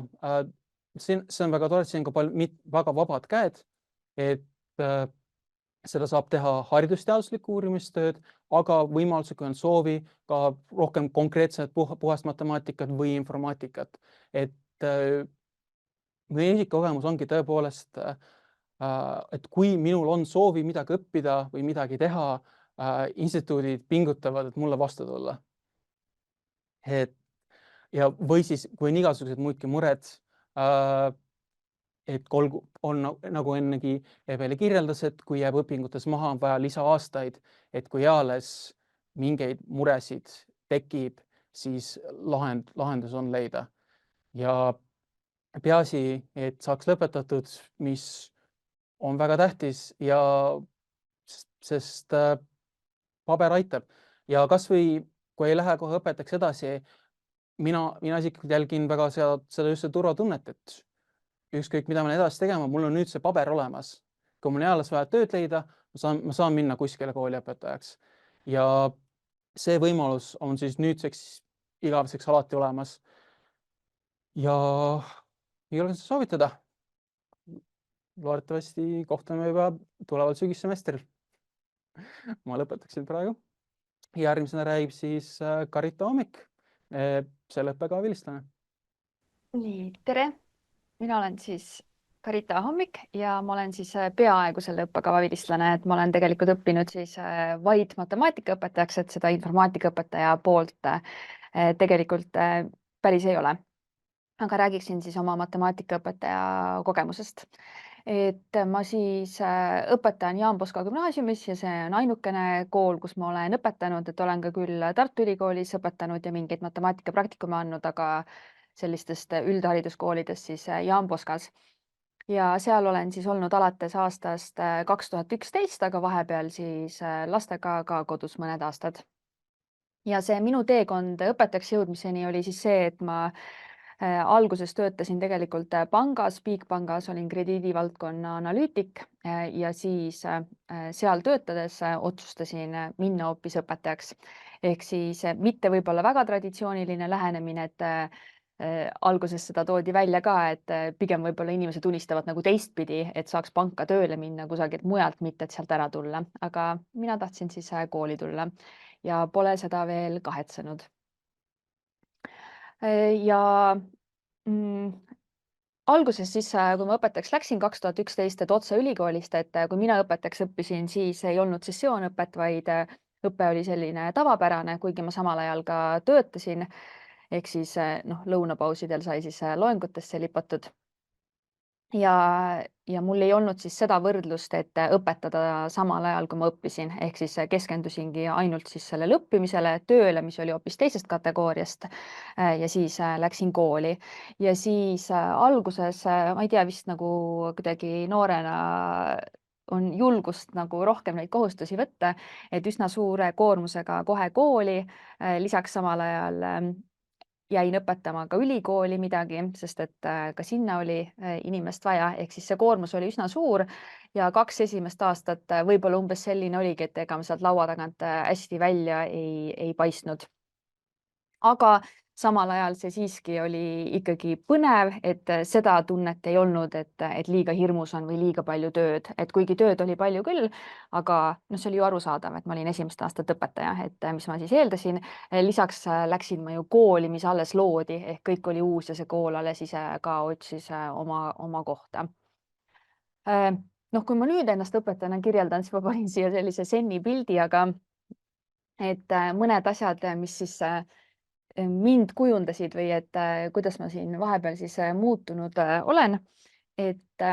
See on väga tore, siin on ka väga vabad käed, et seda saab teha haridusteaduslikku uurimistööd, aga võimalusel, kui on soovi, ka rohkem konkreetset puhast matemaatikat või informaatikat. Et meie isikkogemus ongi tõepoolest, et kui minul on soovi midagi õppida või midagi teha, instituudid pingutavad, et mulle vastu tulla. Või siis, kui on igasugused muidki mured, et on nagu ennegi Eveli kirjeldas, et kui jääb õpingutes maha, on vaja lisaastaid, et kui eales mingeid muresid tekib, siis lahendus on leida. Ja peaasi, et saaks lõpetatud, mis on väga tähtis ja sest paber aitab. Ja kas või, kui ei lähe kohe õpetajaks edasi, mina isiklikult jälgin väga seda just turvatunnet, et ükskõik, mida ma edasi tegema, mul on nüüd see paber olemas. Kui mul eales vaja tööd leida, ma saan minna kuskile kooliõpetajaks. Ja see võimalus on siis nüüdseks igaveseks alati olemas. Ja julgen seda soovitada. Loodetavasti kohtume juba tuleval sügissemestril. Ma lõpetaksin praegu. Järgmisena räägib siis Karita Hommik, selle õppekava vilistlane. Nii, tere! Mina olen siis Karita Hommik ja ma olen siis peaaegu selle õppekava vilistlane, et ma olen tegelikult õppinud siis vaid matemaatikaõpetajaks, et seda informaatikaõpetaja poolt tegelikult päris ei ole. Aga räägiksin siis oma matemaatikaõpetaja kogemusest. Et ma siis õpetan Jaan Poska gümnaasiumis ja see on ainukene kool, kus ma olen õpetanud, et olen ka küll Tartu Ülikoolis õpetanud ja mingeid matemaatikapraktikume andnud, aga sellistest üldhariduskoolidest siis Jaan Poskas. Ja seal olen siis olnud alates aastast 2011, aga vahepeal siis lastega ka kodus mõned aastad. Ja see minu teekond õpetajaks jõudmiseni oli siis see, et ma Alguses töötasin tegelikult pangas, Bigbankis olin krediidivaldkonna analüütik ja siis seal töötades otsustasin minna hoopis õpetajaks. Ehk siis mitte võib-olla väga traditsiooniline lähenemine, et alguses seda toodi välja ka, et pigem võib-olla inimesed unistavad nagu teistpidi, et saaks panka tööle minna kusagilt mujalt, mitte et sealt ära tulla. Aga mina tahtsin siis kooli tulla ja pole seda veel kahetsenud. Ja alguses siis, kui ma õpetajaks läksin 2011, et otse ülikoolist, et kui mina õpetajaks õppisin, siis ei olnud sessioonõpet, vaid õpe oli selline tavapärane, kuigi ma samal ajal ka töötasin. Ehk siis lõunapausidel sai siis loengutesse lipatud. Ja mul ei olnud siis seda võrdlust, et õpetada samal ajal, kui ma õppisin, ehk siis keskendusingi ainult siis sellele õppimisele, tööle, mis oli hoopis teisest kategooriast. Ja siis läksin kooli ja siis alguses, ma ei tea, vist nagu kuidagi noorena on julgust nagu rohkem neid kohustusi võtta, et üsna suure koormusega kohe kooli, lisaks samal ajal jäin õpetama ka ülikooli midagi, sest et ka sinna oli inimest vaja, ehk siis see koormus oli üsna suur ja 2 esimest aastat võib-olla umbes selline oligi, et ega ma sealt laua tagant hästi välja ei paistnud. Aga samal ajal see siiski oli ikkagi põnev, et seda tunnet ei olnud, et liiga hirmus on või liiga palju tööd, et kuigi tööd oli palju küll, aga see oli ju arusaadav, et ma olin esimest aastat õpetaja, et mis ma siis eeldasin. Lisaks läksin ma ju kooli, mis alles loodi, ehk kõik oli uus ja see kool alles ise ka otsis oma kohta. Kui ma nüüd ennast õpetajana kirjeldan, siis ma panin siia sellise Zenni pildi, aga et mõned asjad, mis siis mind kujundasid või et kuidas ma siin vahepeal siis muutunud olen. Et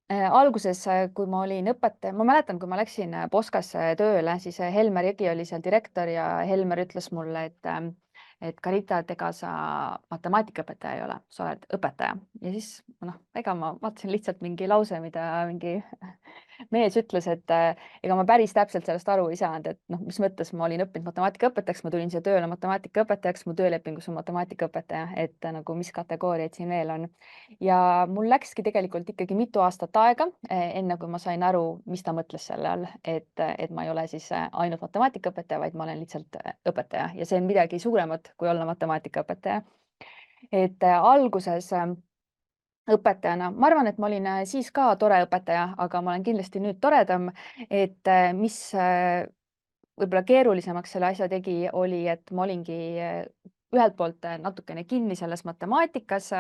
alguses, kui ma olin õpetaja, ma mäletan, kui ma läksin Poskasse tööle, siis Helmer Jõgi oli seal direktor ja Helmer ütles mulle, et Karita, et ega sa matemaatikaõpetaja ei ole, sa oled õpetaja. Ja siis ega ma vaatasin lihtsalt mingi lause, mida mingi mees ütles, et ega ma päris täpselt sellest aru ei saanud, et mis mõttes ma olin õppinud matemaatikaõpetajaks, ma tulin siia tööle matemaatikaõpetajaks, mu töölepingus on matemaatikaõpetaja, et nagu mis kategooriaid siin veel on. Ja mul läkski tegelikult ikkagi mitu aastat aega, enne kui ma sain aru, mis ta mõtles selle all, et ma ei ole siis ainult matemaatikaõpetaja, vaid ma olen lihtsalt õpetaja ja see on midagi suuremat, kui olla matemaatikaõpetaja. Et alguses õpetajana, ma arvan, et ma olin siis ka tore õpetaja, aga ma olen kindlasti nüüd toredam, et mis võib-olla keerulisemaks selle asja tegi, oli, et ma olingi ühelt poolt natukene kinni selles matemaatikas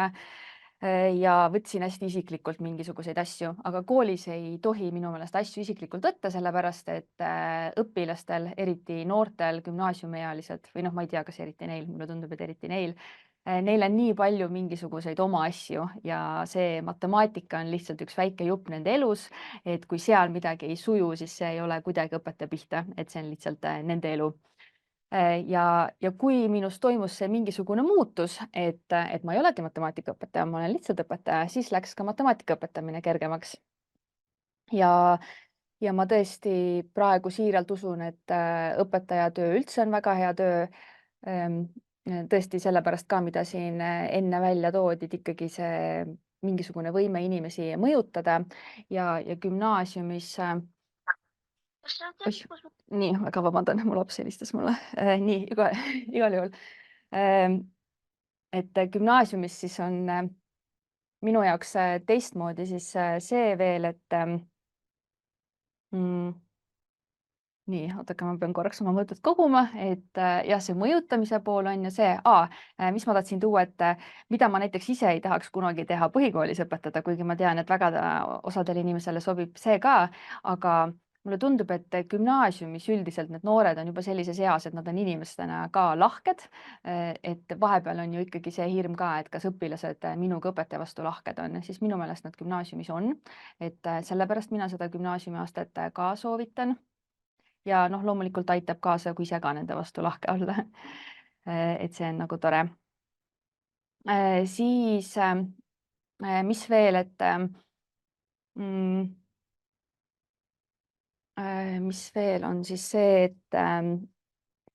ja võtsin hästi isiklikult mingisuguseid asju, aga koolis ei tohi minu meelest asju isiklikult võtta, sellepärast et õpilastel, eriti noortel gümnaasiumiealised või ma ei tea, kas eriti neil, mulle tundub, et eriti neil on nii palju mingisuguseid oma asju ja see matemaatika on lihtsalt üks väike jupp nende elus, et kui seal midagi ei suju, siis see ei ole kuidagi õpetaja pihta, et see on lihtsalt nende elu. Ja kui minus toimus see mingisugune muutus, et ma ei olegi matemaatikaõpetaja, ma olen lihtsalt õpetaja, siis läks ka matemaatika õpetamine kergemaks. Ja ma tõesti praegu siiralt usun, et õpetaja töö üldse on väga hea töö. Tõesti sellepärast ka, mida siin enne välja toodi, et ikkagi see mingisugune võime inimesi mõjutada ja gümnaasiumis nii, väga vabandan, mu laps helistas mulle. Nii, igal juhul. Et gümnaasiumis siis on minu jaoks teistmoodi siis see veel, et nii, ootake, ma pean korraks oma mõtted koguma, et jah, see mõjutamise pool on ja see, mis ma tahtsin tuua, et mida ma näiteks ise ei tahaks kunagi teha põhikoolis õpetada, kuigi ma tean, et väga osadele inimesele sobib see ka, aga mulle tundub, et gümnaasiumis üldiselt need noored on juba sellises eas, et nad on inimestena ka lahked, et vahepeal on ju ikkagi see hirm ka, et kas õpilased minuga õpetaja vastu lahked on, siis minu meelest nad gümnaasiumis on, et sellepärast mina seda gümnaasiumiaastat ka soovitan. Ja loomulikult aitab kaasa, kui ise ka nende vastu lahke olla. Et see on nagu tore. Siis, mis veel, et mis veel on siis see, et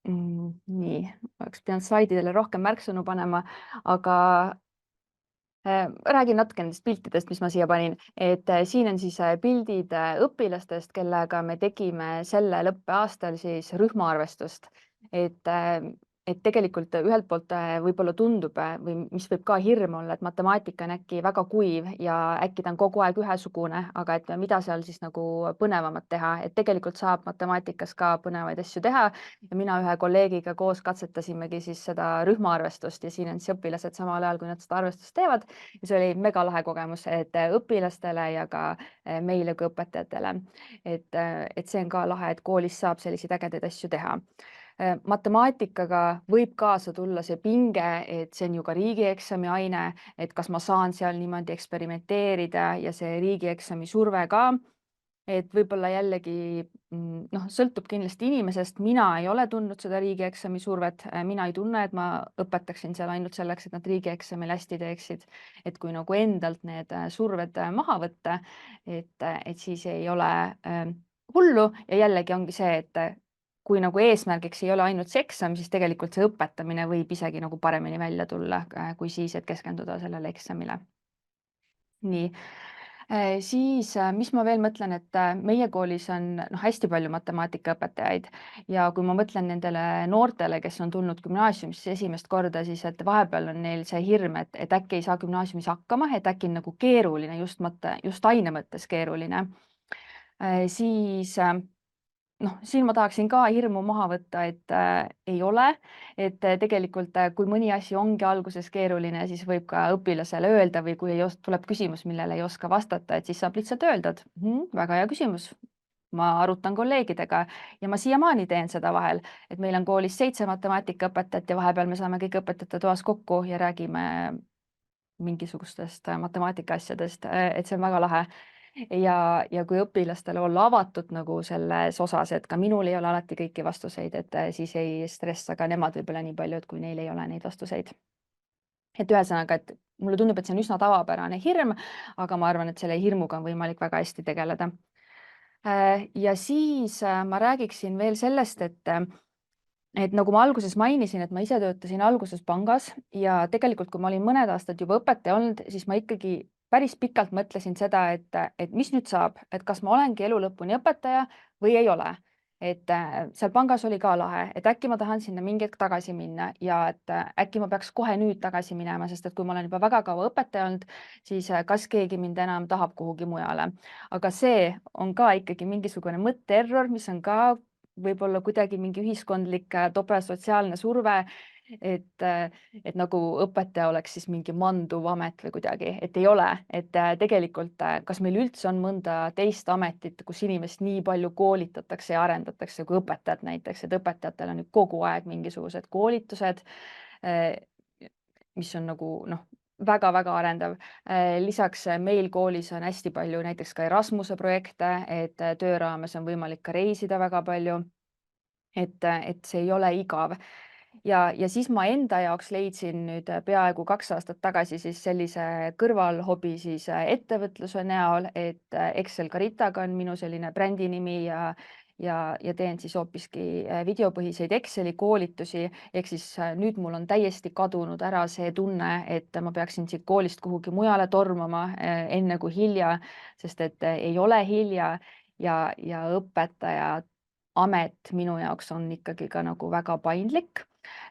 nii, oleks pidanud slaididele rohkem märksõnu panema, aga räägin natuke nendest piltidest, mis ma siia panin, et siin on siis pildid õpilastest, kellega me tegime sellel õppeaastal siis rühmaarvestust, et tegelikult ühelt poolt võib-olla tundub või mis võib ka hirm olla, et matemaatika on äkki väga kuiv ja äkki ta on kogu aeg ühesugune, aga et mida seal siis nagu põnevamat teha, et tegelikult saab matemaatikas ka põnevaid asju teha ja mina ühe kolleegiga koos katsetasimegi siis seda rühmaarvestust ja siin on siis õpilased samal ajal, kui nad seda arvestust teevad ja see oli megalahe kogemus, et õpilastele ja ka meile kui õpetajatele, et see on ka lahe, et koolis saab selliseid ägedaid asju teha. Matemaatikaga võib kaasa tulla see pinge, et see on ju ka riigieksami aine, et kas ma saan seal niimoodi eksperimenteerida ja see riigieksami surve ka, et võib-olla jällegi sõltub kindlasti inimesest, mina ei ole tundnud seda riigieksami survet, mina ei tunne, et ma õpetaksin seal ainult selleks, et nad riigieksamil hästi teeksid, et kui nagu endalt need surved maha võtta, et siis ei ole hullu ja jällegi ongi see, et kui nagu eesmärgiks ei ole ainult see eksam, siis tegelikult see õpetamine võib isegi nagu paremini välja tulla, kui siis, et keskenduda sellele eksamile. Nii, siis mis ma veel mõtlen, et meie koolis on hästi palju matemaatikaõpetajaid ja kui ma mõtlen nendele noortele, kes on tulnud gümnaasiumisse esimest korda, siis et vahepeal on neil see hirm, et äkki ei saa gümnaasiumis hakkama, et äkki on nagu keeruline, just aine mõttes keeruline. Siis siin ma tahaksin ka hirmu maha võtta, et ei ole, et tegelikult kui mõni asi ongi alguses keeruline, siis võib ka õpilasele öelda või kui tuleb küsimus, millele ei oska vastata, et siis saab lihtsalt öelda, et väga hea küsimus, ma arutan kolleegidega ja ma siiamaani teen seda vahel, et meil on koolis 7 matemaatikaõpetajat ja vahepeal me saame kõik õpetajate toas kokku ja räägime mingisugustest matemaatika asjadest, et see on väga lahe. Ja kui õpilastele olla avatud nagu selles osas, et ka minul ei ole alati kõiki vastuseid, et siis ei stressa ka nemad võib-olla nii palju, et kui neil ei ole neid vastuseid. Et ühesõnaga, et mulle tundub, et see on üsna tavapärane hirm, aga ma arvan, et selle hirmuga on võimalik väga hästi tegeleda. Ja siis ma räägiksin veel sellest, et nagu ma alguses mainisin, et ma ise töötasin alguses pangas ja tegelikult, kui ma olin mõned aastad juba õpetaja olnud, siis ma ikkagi päris pikalt mõtlesin seda, et mis nüüd saab, et kas ma olengi elu lõpuni õpetaja või ei ole. Et seal pangas oli ka lahe, et äkki ma tahan sinna mingi hetk tagasi minna ja et äkki ma peaks kohe nüüd tagasi minema, sest et kui ma olen juba väga kaua õpetaja olnud, siis kas keegi mind enam tahab kuhugi mujale. Aga see on ka ikkagi mingisugune mõtteerror, mis on ka võib-olla kuidagi mingi ühiskondlik tobe sotsiaalne surve, et nagu õpetaja oleks siis mingi manduv amet või kuidagi, et ei ole, et tegelikult kas meil üldse on mõnda teist ametit, kus inimest nii palju koolitatakse ja arendatakse kui õpetajad näiteks, et õpetajatel on ju kogu aeg mingisugused koolitused, mis on nagu väga-väga arendav. Lisaks meil koolis on hästi palju näiteks ka Erasmuse projekte, et töö raames on võimalik ka reisida väga palju, et see ei ole igav. Ja siis ma enda jaoks leidsin nüüd peaaegu 2 aastat tagasi siis sellise kõrvalhobi siis ettevõtluse näol, et Excel Caritaga on minu selline brändi nimi ja teen siis hoopiski videopõhiseid Exceli koolitusi, ehk siis nüüd mul on täiesti kadunud ära see tunne, et ma peaksin siit koolist kuhugi mujale tormama enne kui hilja, sest et ei ole hilja ja õpetaja amet minu jaoks on ikkagi ka nagu väga paindlik.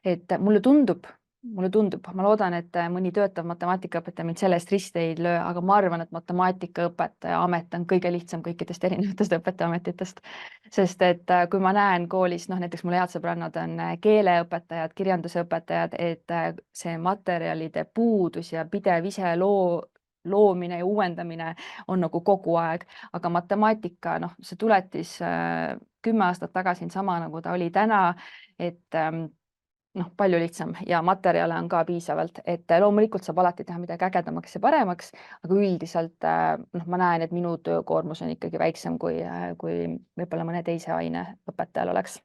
Et mulle tundub, ma loodan, et mõni töötav matemaatikaõpetaja mind selle eest risti ei löö, aga ma arvan, et matemaatikaõpetaja amet on kõige lihtsam kõikidest erinevatest õpetajaametitest. Sest et kui ma näen koolis, näiteks mul head sõbrannad on keeleõpetajad, kirjandusõpetajad, et see materjalide puudus ja pidev ise loomine ja uuendamine on nagu kogu aeg, aga matemaatika, see tuletis 10 aastat tagasi sama, nagu ta oli täna, et palju lihtsam ja materjale on ka piisavalt, et loomulikult saab alati teha midagi ägedamaks ja paremaks, aga üldiselt ma näen, et minu töökoormus on ikkagi väiksem kui võib-olla mõne teise aine õpetajal oleks.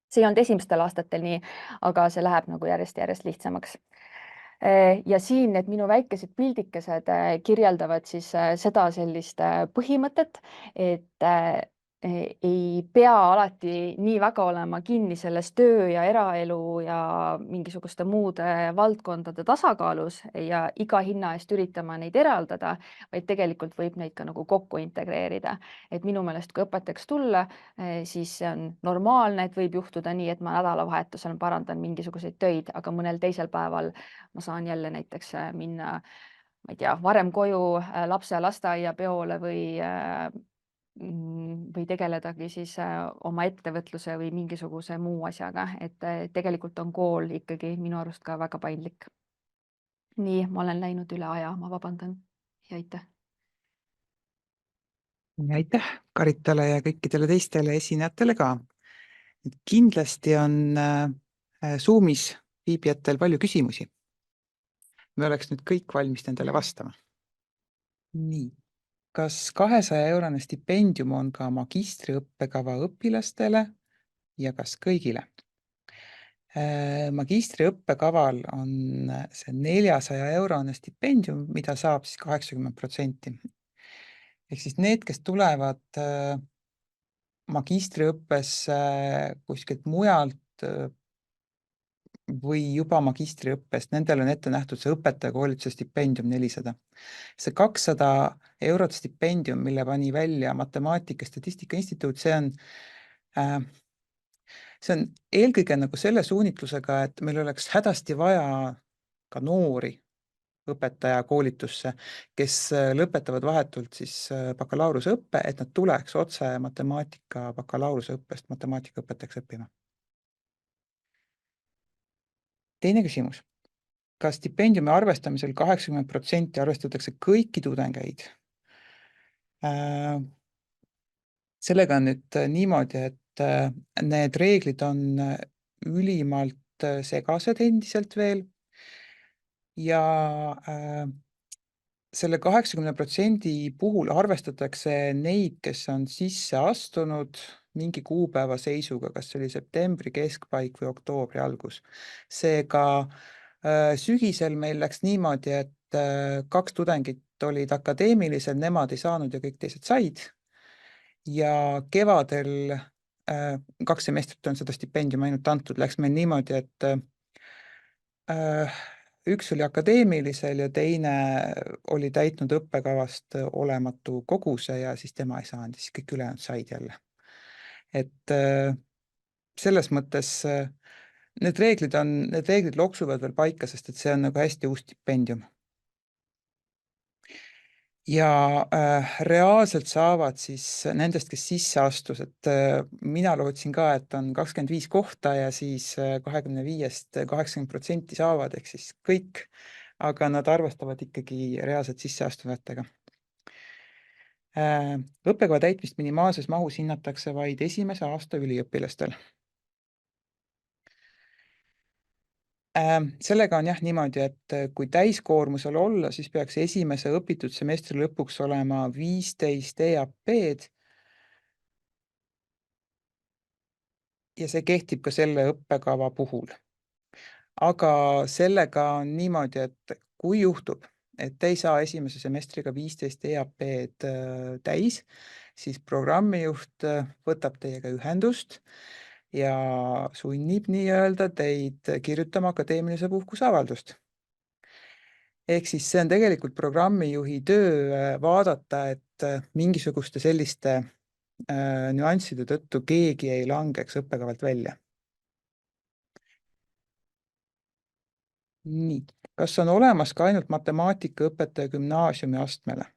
See ei olnud esimestel aastatel nii, aga see läheb nagu järjest lihtsamaks. Ja siin need minu väikesed pildikesed kirjeldavad siis seda sellist põhimõtet, et ei pea alati nii väga olema kinni selles töö ja eraelu ja mingisuguste muude valdkondade tasakaalus ja iga hinna eest üritama neid eraldada, vaid tegelikult võib neid ka nagu kokku integreerida. Et minu meelest, kui õpetajaks tulla, siis see on normaalne, et võib juhtuda nii, et ma nädalavahetusel parandan mingisuguseid töid, aga mõnel teisel päeval ma saan jälle näiteks minna, ma ei tea, varem koju lapse lasteaiapeole või tegeledagi siis oma ettevõtluse või mingisuguse muu asjaga, et tegelikult on kool ikkagi minu arust ka väga paindlik. Nii, ma olen läinud üle aja, ma vabandan ja aitäh. Aitäh Karitale ja kõikidele teistele esinejatele ka. Kindlasti on Zoomis viibijatel palju küsimusi. Me oleks nüüd kõik valmis nendele vastama. Nii. Kas 200-eurone stipendium on ka magistriõppekava õpilastele ja kas kõigile? Magistriõppekaval on see 400-eurone stipendium, mida saab siis 80%. Ehk siis need, kes tulevad magistriõppes kuskilt mujalt või juba magistriõppest, nendel on ette nähtud see õpetajakoolituse stipendium 400. See 200 eurot stipendium, mille pani välja Matemaatika ja Statistika Instituut, see on eelkõige nagu selle suunitlusega, et meil oleks hädasti vaja ka noori õpetajakoolitusse, kes lõpetavad vahetult siis bakalaureuseõppe, et nad tuleks otse matemaatika bakalaureuseõppest matemaatikaõpetajaks õppima. Teine küsimus. Kas stipendiumi arvestamisel 80% arvestatakse kõiki tudengeid? Sellega on nüüd niimoodi, et need reeglid on ülimalt segased endiselt veel ja selle 80% puhul arvestatakse neid, kes on sisse astunud mingi kuupäeva seisuga, kas see oli septembri keskpaik või oktoobri algus. Seega sügisel meil läks niimoodi, et 2 tudengit olid akadeemilised, nemad ei saanud ja kõik teised said. Ja kevadel 2 semestrit on seda stipendiumi ainult antud, läks meil niimoodi, et üks oli akadeemilisel ja teine oli täitnud õppekavast olematu koguse ja siis tema ei saanud, siis kõik ülejäänud said jälle. Et selles mõttes need reeglid loksuvad veel paika, sest et see on nagu hästi uus stipendium. Ja reaalselt saavad siis nendest, kes sisse astus, et mina lootsin ka, et on 25 kohta ja siis 25-st 80% saavad, ehk siis kõik, aga nad arvestavad ikkagi reaalselt sisseastujatega. Õppekava täitmist minimaalses mahus hinnatakse vaid esimese aasta üliõpilastel. Sellega on jah niimoodi, et kui täiskoormusel olla, siis peaks esimese õpitud semestri lõpuks olema 15 EAP-d. Ja see kehtib ka selle õppekava puhul. Aga sellega on niimoodi, et kui juhtub, et ei saa esimese semestriga 15 EAP-d täis, siis programmijuht võtab teiega ühendust ja sunnib nii-öelda teid kirjutama akadeemilise puhkuseavaldust. Ehk siis see on tegelikult programmijuhi töö vaadata, et mingisuguste selliste nüansside tõttu keegi ei langeks õppekavalt välja. Nii, kas on olemas ka ainult matemaatikaõpetaja gümnaasiumi astmele?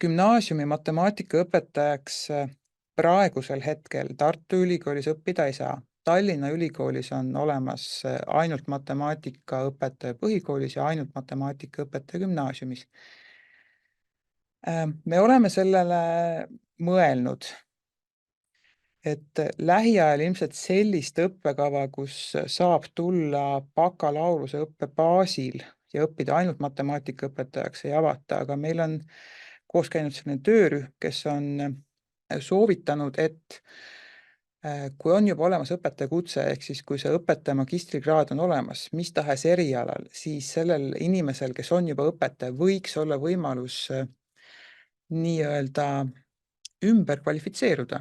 Gümnaasiumi matemaatikaõpetajaks praegusel hetkel Tartu Ülikoolis õppida ei saa. Tallinna Ülikoolis on olemas ainult matemaatikaõpetaja põhikoolis ja ainult matemaatikaõpetaja gümnaasiumis. Me oleme sellele mõelnud, et lähiajal ilmselt sellist õppekava, kus saab tulla bakalaureuseõppe baasil ja õppida ainult matemaatikaõpetajaks ei avata, aga meil on koos käinud selline töörühm, kes on soovitanud, et kui on juba olemas õpetajakutse, ehk siis kui see õpetaja magistrikraad on olemas, mis tahes erialal, siis sellel inimesel, kes on juba õpetaja, võiks olla võimalus nii-öelda ümber kvalifitseeruda.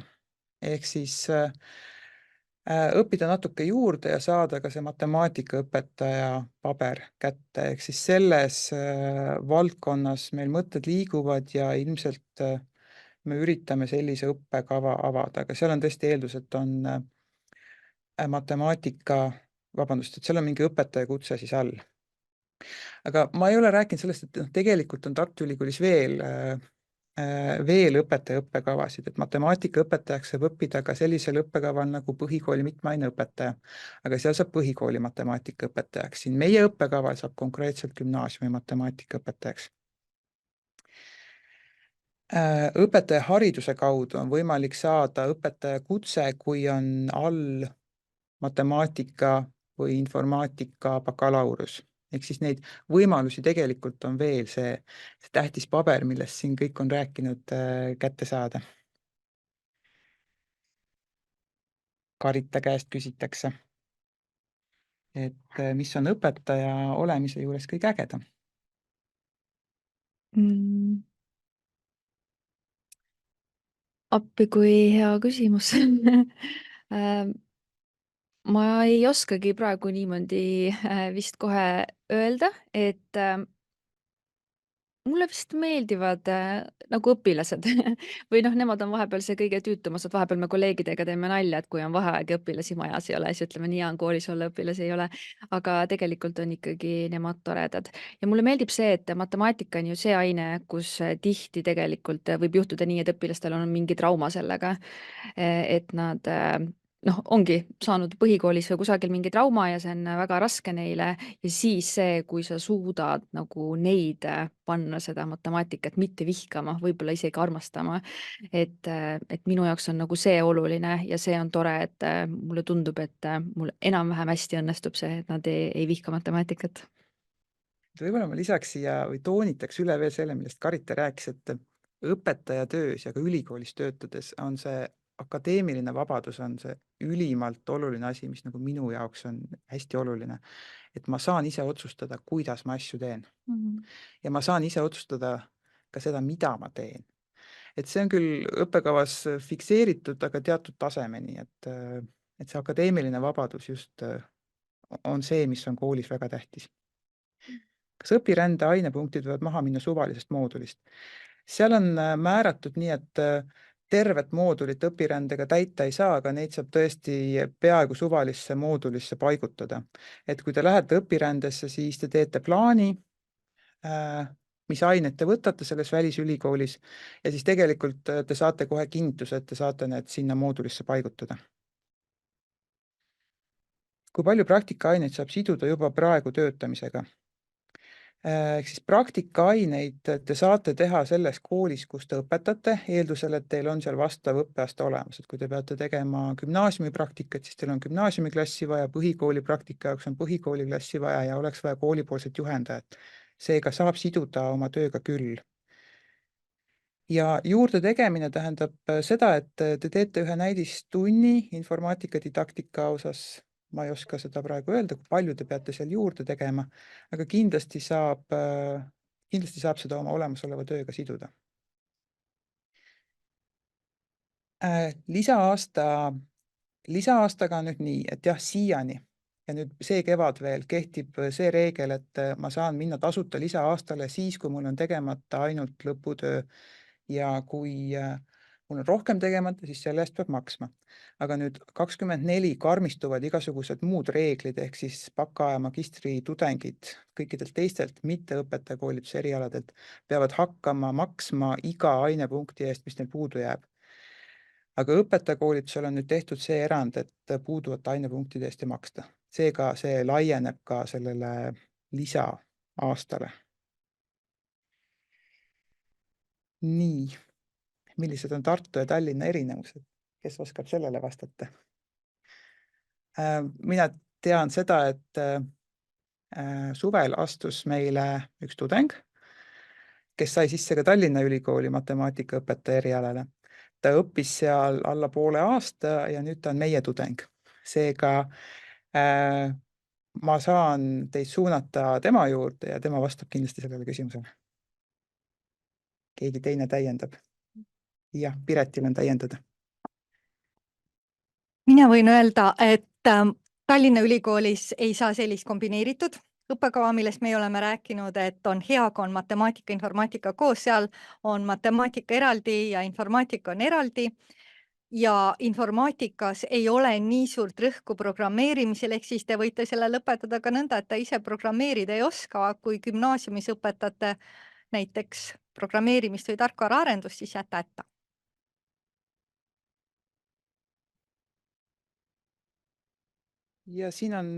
Ehk siis õppida natuke juurde ja saada ka see matemaatikaõpetaja paber kätte. Ehk siis selles valdkonnas meil mõtted liiguvad ja ilmselt me üritame sellise õppekava avada, aga seal on tõesti eeldus, et on et seal on mingi õpetaja kutse siis all. Aga ma ei ole rääkinud sellest, et tegelikult on Tartu Ülikoolis veel õpetaja õppekavasid, et matemaatikaõpetajaks saab õppida ka sellisel õppekaval nagu põhikooli mitmeaineõpetaja, aga seal saab põhikooli matemaatikaõpetajaks. Siin meie õppekaval saab konkreetselt gümnaasiumi matemaatikaõpetajaks. Õpetaja hariduse kaudu on võimalik saada õpetaja kutse, kui on all matemaatika või informaatika bakalaureus. Ehk siis neid võimalusi tegelikult on veel see tähtis paber, millest siin kõik on rääkinud, kätte saada. Karita käest küsitakse, et mis on õpetaja olemise juures kõige ägedam? Appi, kui hea küsimus. Ma ei oskagi praegu niimoodi vist kohe öelda, et mulle vist meeldivad nagu õpilased või noh, nemad on vahepeal see kõige tüütumas, et vahepeal me kolleegidega teeme nalja, et kui on vaheaeg ja õpilasi majas ei ole, siis ütleme, nii hea on koolis olla, õpilasi ei ole, aga tegelikult on ikkagi nemad toredad. Ja mulle meeldib see, et matemaatika on ju see aine, kus tihti tegelikult võib juhtuda nii, et õpilastel on mingi trauma sellega, et nad ongi saanud põhikoolis või kusagil mingi trauma ja see on väga raske neile ja siis see, kui sa suudad nagu neid panna seda matemaatikat mitte vihkama, võib-olla isegi armastama, et minu jaoks on nagu see oluline ja see on tore, et mulle tundub, et mul enam-vähem hästi õnnestub see, et nad ei vihka matemaatikat. Võib-olla ma lisaks siia või toonitaks üle veel selle, millest Karita rääkis, et õpetaja töös ja ka ülikoolis töötades on see akadeemiline vabadus on see ülimalt oluline asi, mis nagu minu jaoks on hästi oluline. Et ma saan ise otsustada, kuidas ma asju teen. Ja ma saan ise otsustada ka seda, mida ma teen. Et see on küll õppekavas fikseeritud, aga teatud tasemeni, et see akadeemiline vabadus just on see, mis on koolis väga tähtis. Kas õpirände ainepunktid võivad maha minna suvalisest moodulist? Seal on määratud nii, et tervet moodulit õpirändega täita ei saa, aga neid saab tõesti peaaegu suvalisse moodulisse paigutada. Et kui te lähete õpirändesse, siis te teete plaani, mis ainet te võtate selles välisülikoolis ja siis tegelikult te saate kohe kinnituse, et te saate need sinna moodulisse paigutada. Kui palju praktikaaineid saab siduda juba praegu töötamisega? Ehk siis praktikaaineid te saate teha selles koolis, kus te õpetate, eeldusel, et teil on seal vastav õppeaste olemas. Et kui te peate tegema gümnaasiumipraktikat, siis teil on gümnaasiumiklassi vaja, põhikooli praktika jaoks on põhikooliklassi vaja ja oleks vaja koolipoolset juhendajat. Seega saab siduda oma tööga küll. Ja juurde tegemine tähendab seda, et te teete ühe näidistunni informaatika didaktika osas. Ma ei oska seda praegu öelda, kui palju te peate seal juurde tegema, aga kindlasti saab seda oma olemasoleva tööga siduda. Lisaastaga on nüüd nii, et jah, siiani ja nüüd see kevad veel kehtib see reegel, et ma saan minna tasuta lisaaastale siis, kui mul on tegemata ainult lõputöö ja kui mul on rohkem tegemata, siis selle eest peab maksma. Aga nüüd 24 karmistuvad igasugused muud reeglid, ehk siis baka- ja magistritudengid kõikidelt teistelt mitteõpetajakoolituse erialadelt peavad hakkama maksma iga ainepunkti eest, mis neil puudu jääb. Aga õpetajakoolitusel on nüüd tehtud see erand, et puuduvate ainepunktide eest ei maksta. Seega see laieneb ka sellele lisaaastale. Nii. Millised on Tartu ja Tallinna erinevused? Kes oskab sellele vastata? Mina tean seda, et suvel astus meile üks tudeng, kes sai sisse ka Tallinna Ülikooli matemaatikaõpetaja erialale. Ta õppis seal alla poole aasta ja nüüd ta on meie tudeng. Seega ma saan teid suunata tema juurde ja tema vastab kindlasti sellele küsimusele. Keegi teine täiendab. ja Piretil on täiendada. mina võin öelda, et Tallinna Ülikoolis ei saa sellist kombineeritud õppekava, millest me oleme rääkinud, et on hea, kui on matemaatika, informaatika koos, seal on matemaatika eraldi ja informaatika on eraldi. Ja informaatikas ei ole nii suurt rõhku programmeerimisel, ehk siis te võite selle lõpetada ka nõnda, et ta ise programmeerida ei oska, kui gümnaasiumis õpetate näiteks programmeerimist või tarkvaraarendust, siis jäta hätta. Ja siin on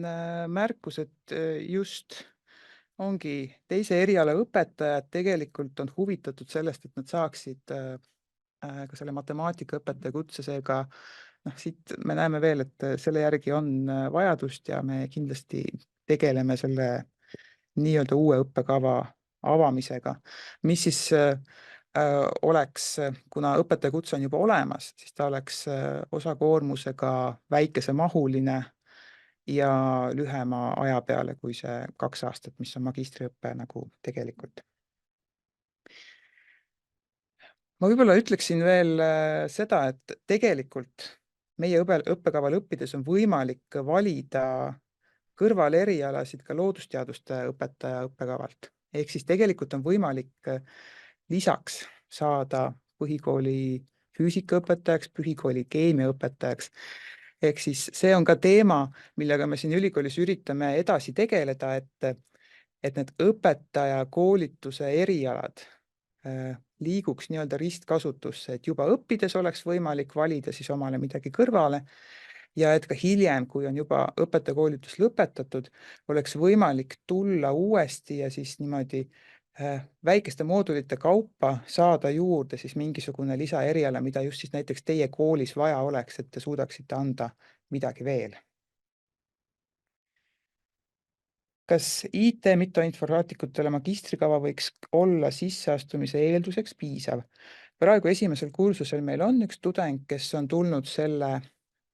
märkus, et just ongi teise eriala õpetajad tegelikult on huvitatud sellest, et nad saaksid ka selle matemaatikaõpetaja kutse, seega siit me näeme veel, et selle järgi on vajadust ja me kindlasti tegeleme selle nii-öelda uue õppekava avamisega, mis siis oleks, kuna õpetaja kutse on juba olemas, siis ta oleks osakoormusega väikesemahuline ja lühema aja peale kui see 2 aastat, mis on magistriõpe nagu tegelikult. Ma võib-olla ütleksin veel seda, et tegelikult meie õppekaval õppides on võimalik valida kõrvalerialasid ka loodusteaduste õpetaja õppekavalt. Ehk siis tegelikult on võimalik lisaks saada põhikooli füüsikaõpetajaks, põhikooli keemiaõpetajaks. Ehk siis see on ka teema, millega me siin ülikoolis üritame edasi tegeleda, et need õpetaja koolituse erialad liiguks nii-öelda ristkasutusse, et juba õppides oleks võimalik valida siis omale midagi kõrvale ja et ka hiljem, kui on juba õpetajakoolitus lõpetatud, oleks võimalik tulla uuesti ja siis niimoodi väikeste moodulite kaupa saada juurde siis mingisugune lisaeriala, mida just siis näiteks teie koolis vaja oleks, et te suudaksite anda midagi veel. Kas IT mittoinformaatikutele magistrikava võiks olla sisseastumise eelduseks piisav? Praegu esimesel kursusel meil on üks tudeng, kes on tulnud selle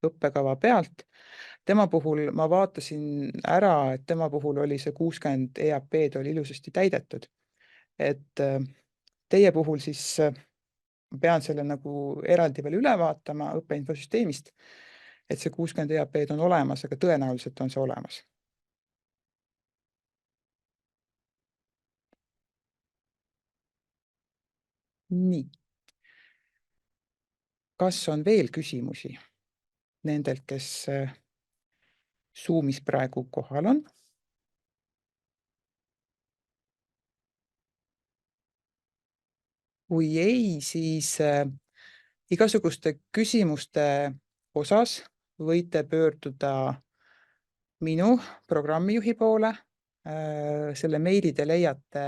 õppekava pealt. Tema puhul ma vaatasin ära, et tema puhul oli see 60 EAP-d oli ilusasti täidetud. Et teie puhul siis pean selle nagu eraldi veel üle vaatama õppeinfosüsteemist, et see 60 EAP-d on olemas, aga tõenäoliselt on see olemas. Nii. Kas on veel küsimusi nendelt, kes Zoomis praegu kohal on? Kui ei, siis igasuguste küsimuste osas võite pöörduda minu programmijuhi poole. Selle meili te leiate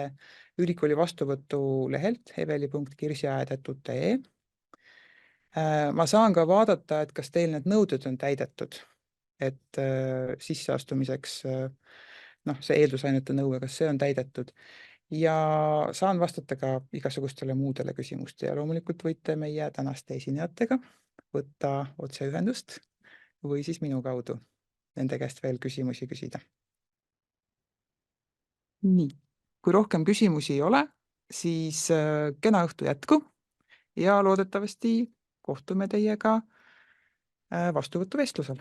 ülikooli vastuvõtu lehelt eveli.kirsiaed.ee. Ma saan ka vaadata, et kas teil need nõuded on täidetud, et sisseastumiseks see eeldusainete nõue, kas see on täidetud. Ja saan vastata ka igasugustele muudele küsimuste ja loomulikult võite meie tänaste esinejatega võtta otseühendust või siis minu kaudu nende käest veel küsimusi küsida. Nii, kui rohkem küsimusi ei ole, siis kena õhtu jätku ja loodetavasti kohtume teiega vastuvõtuvestlusel.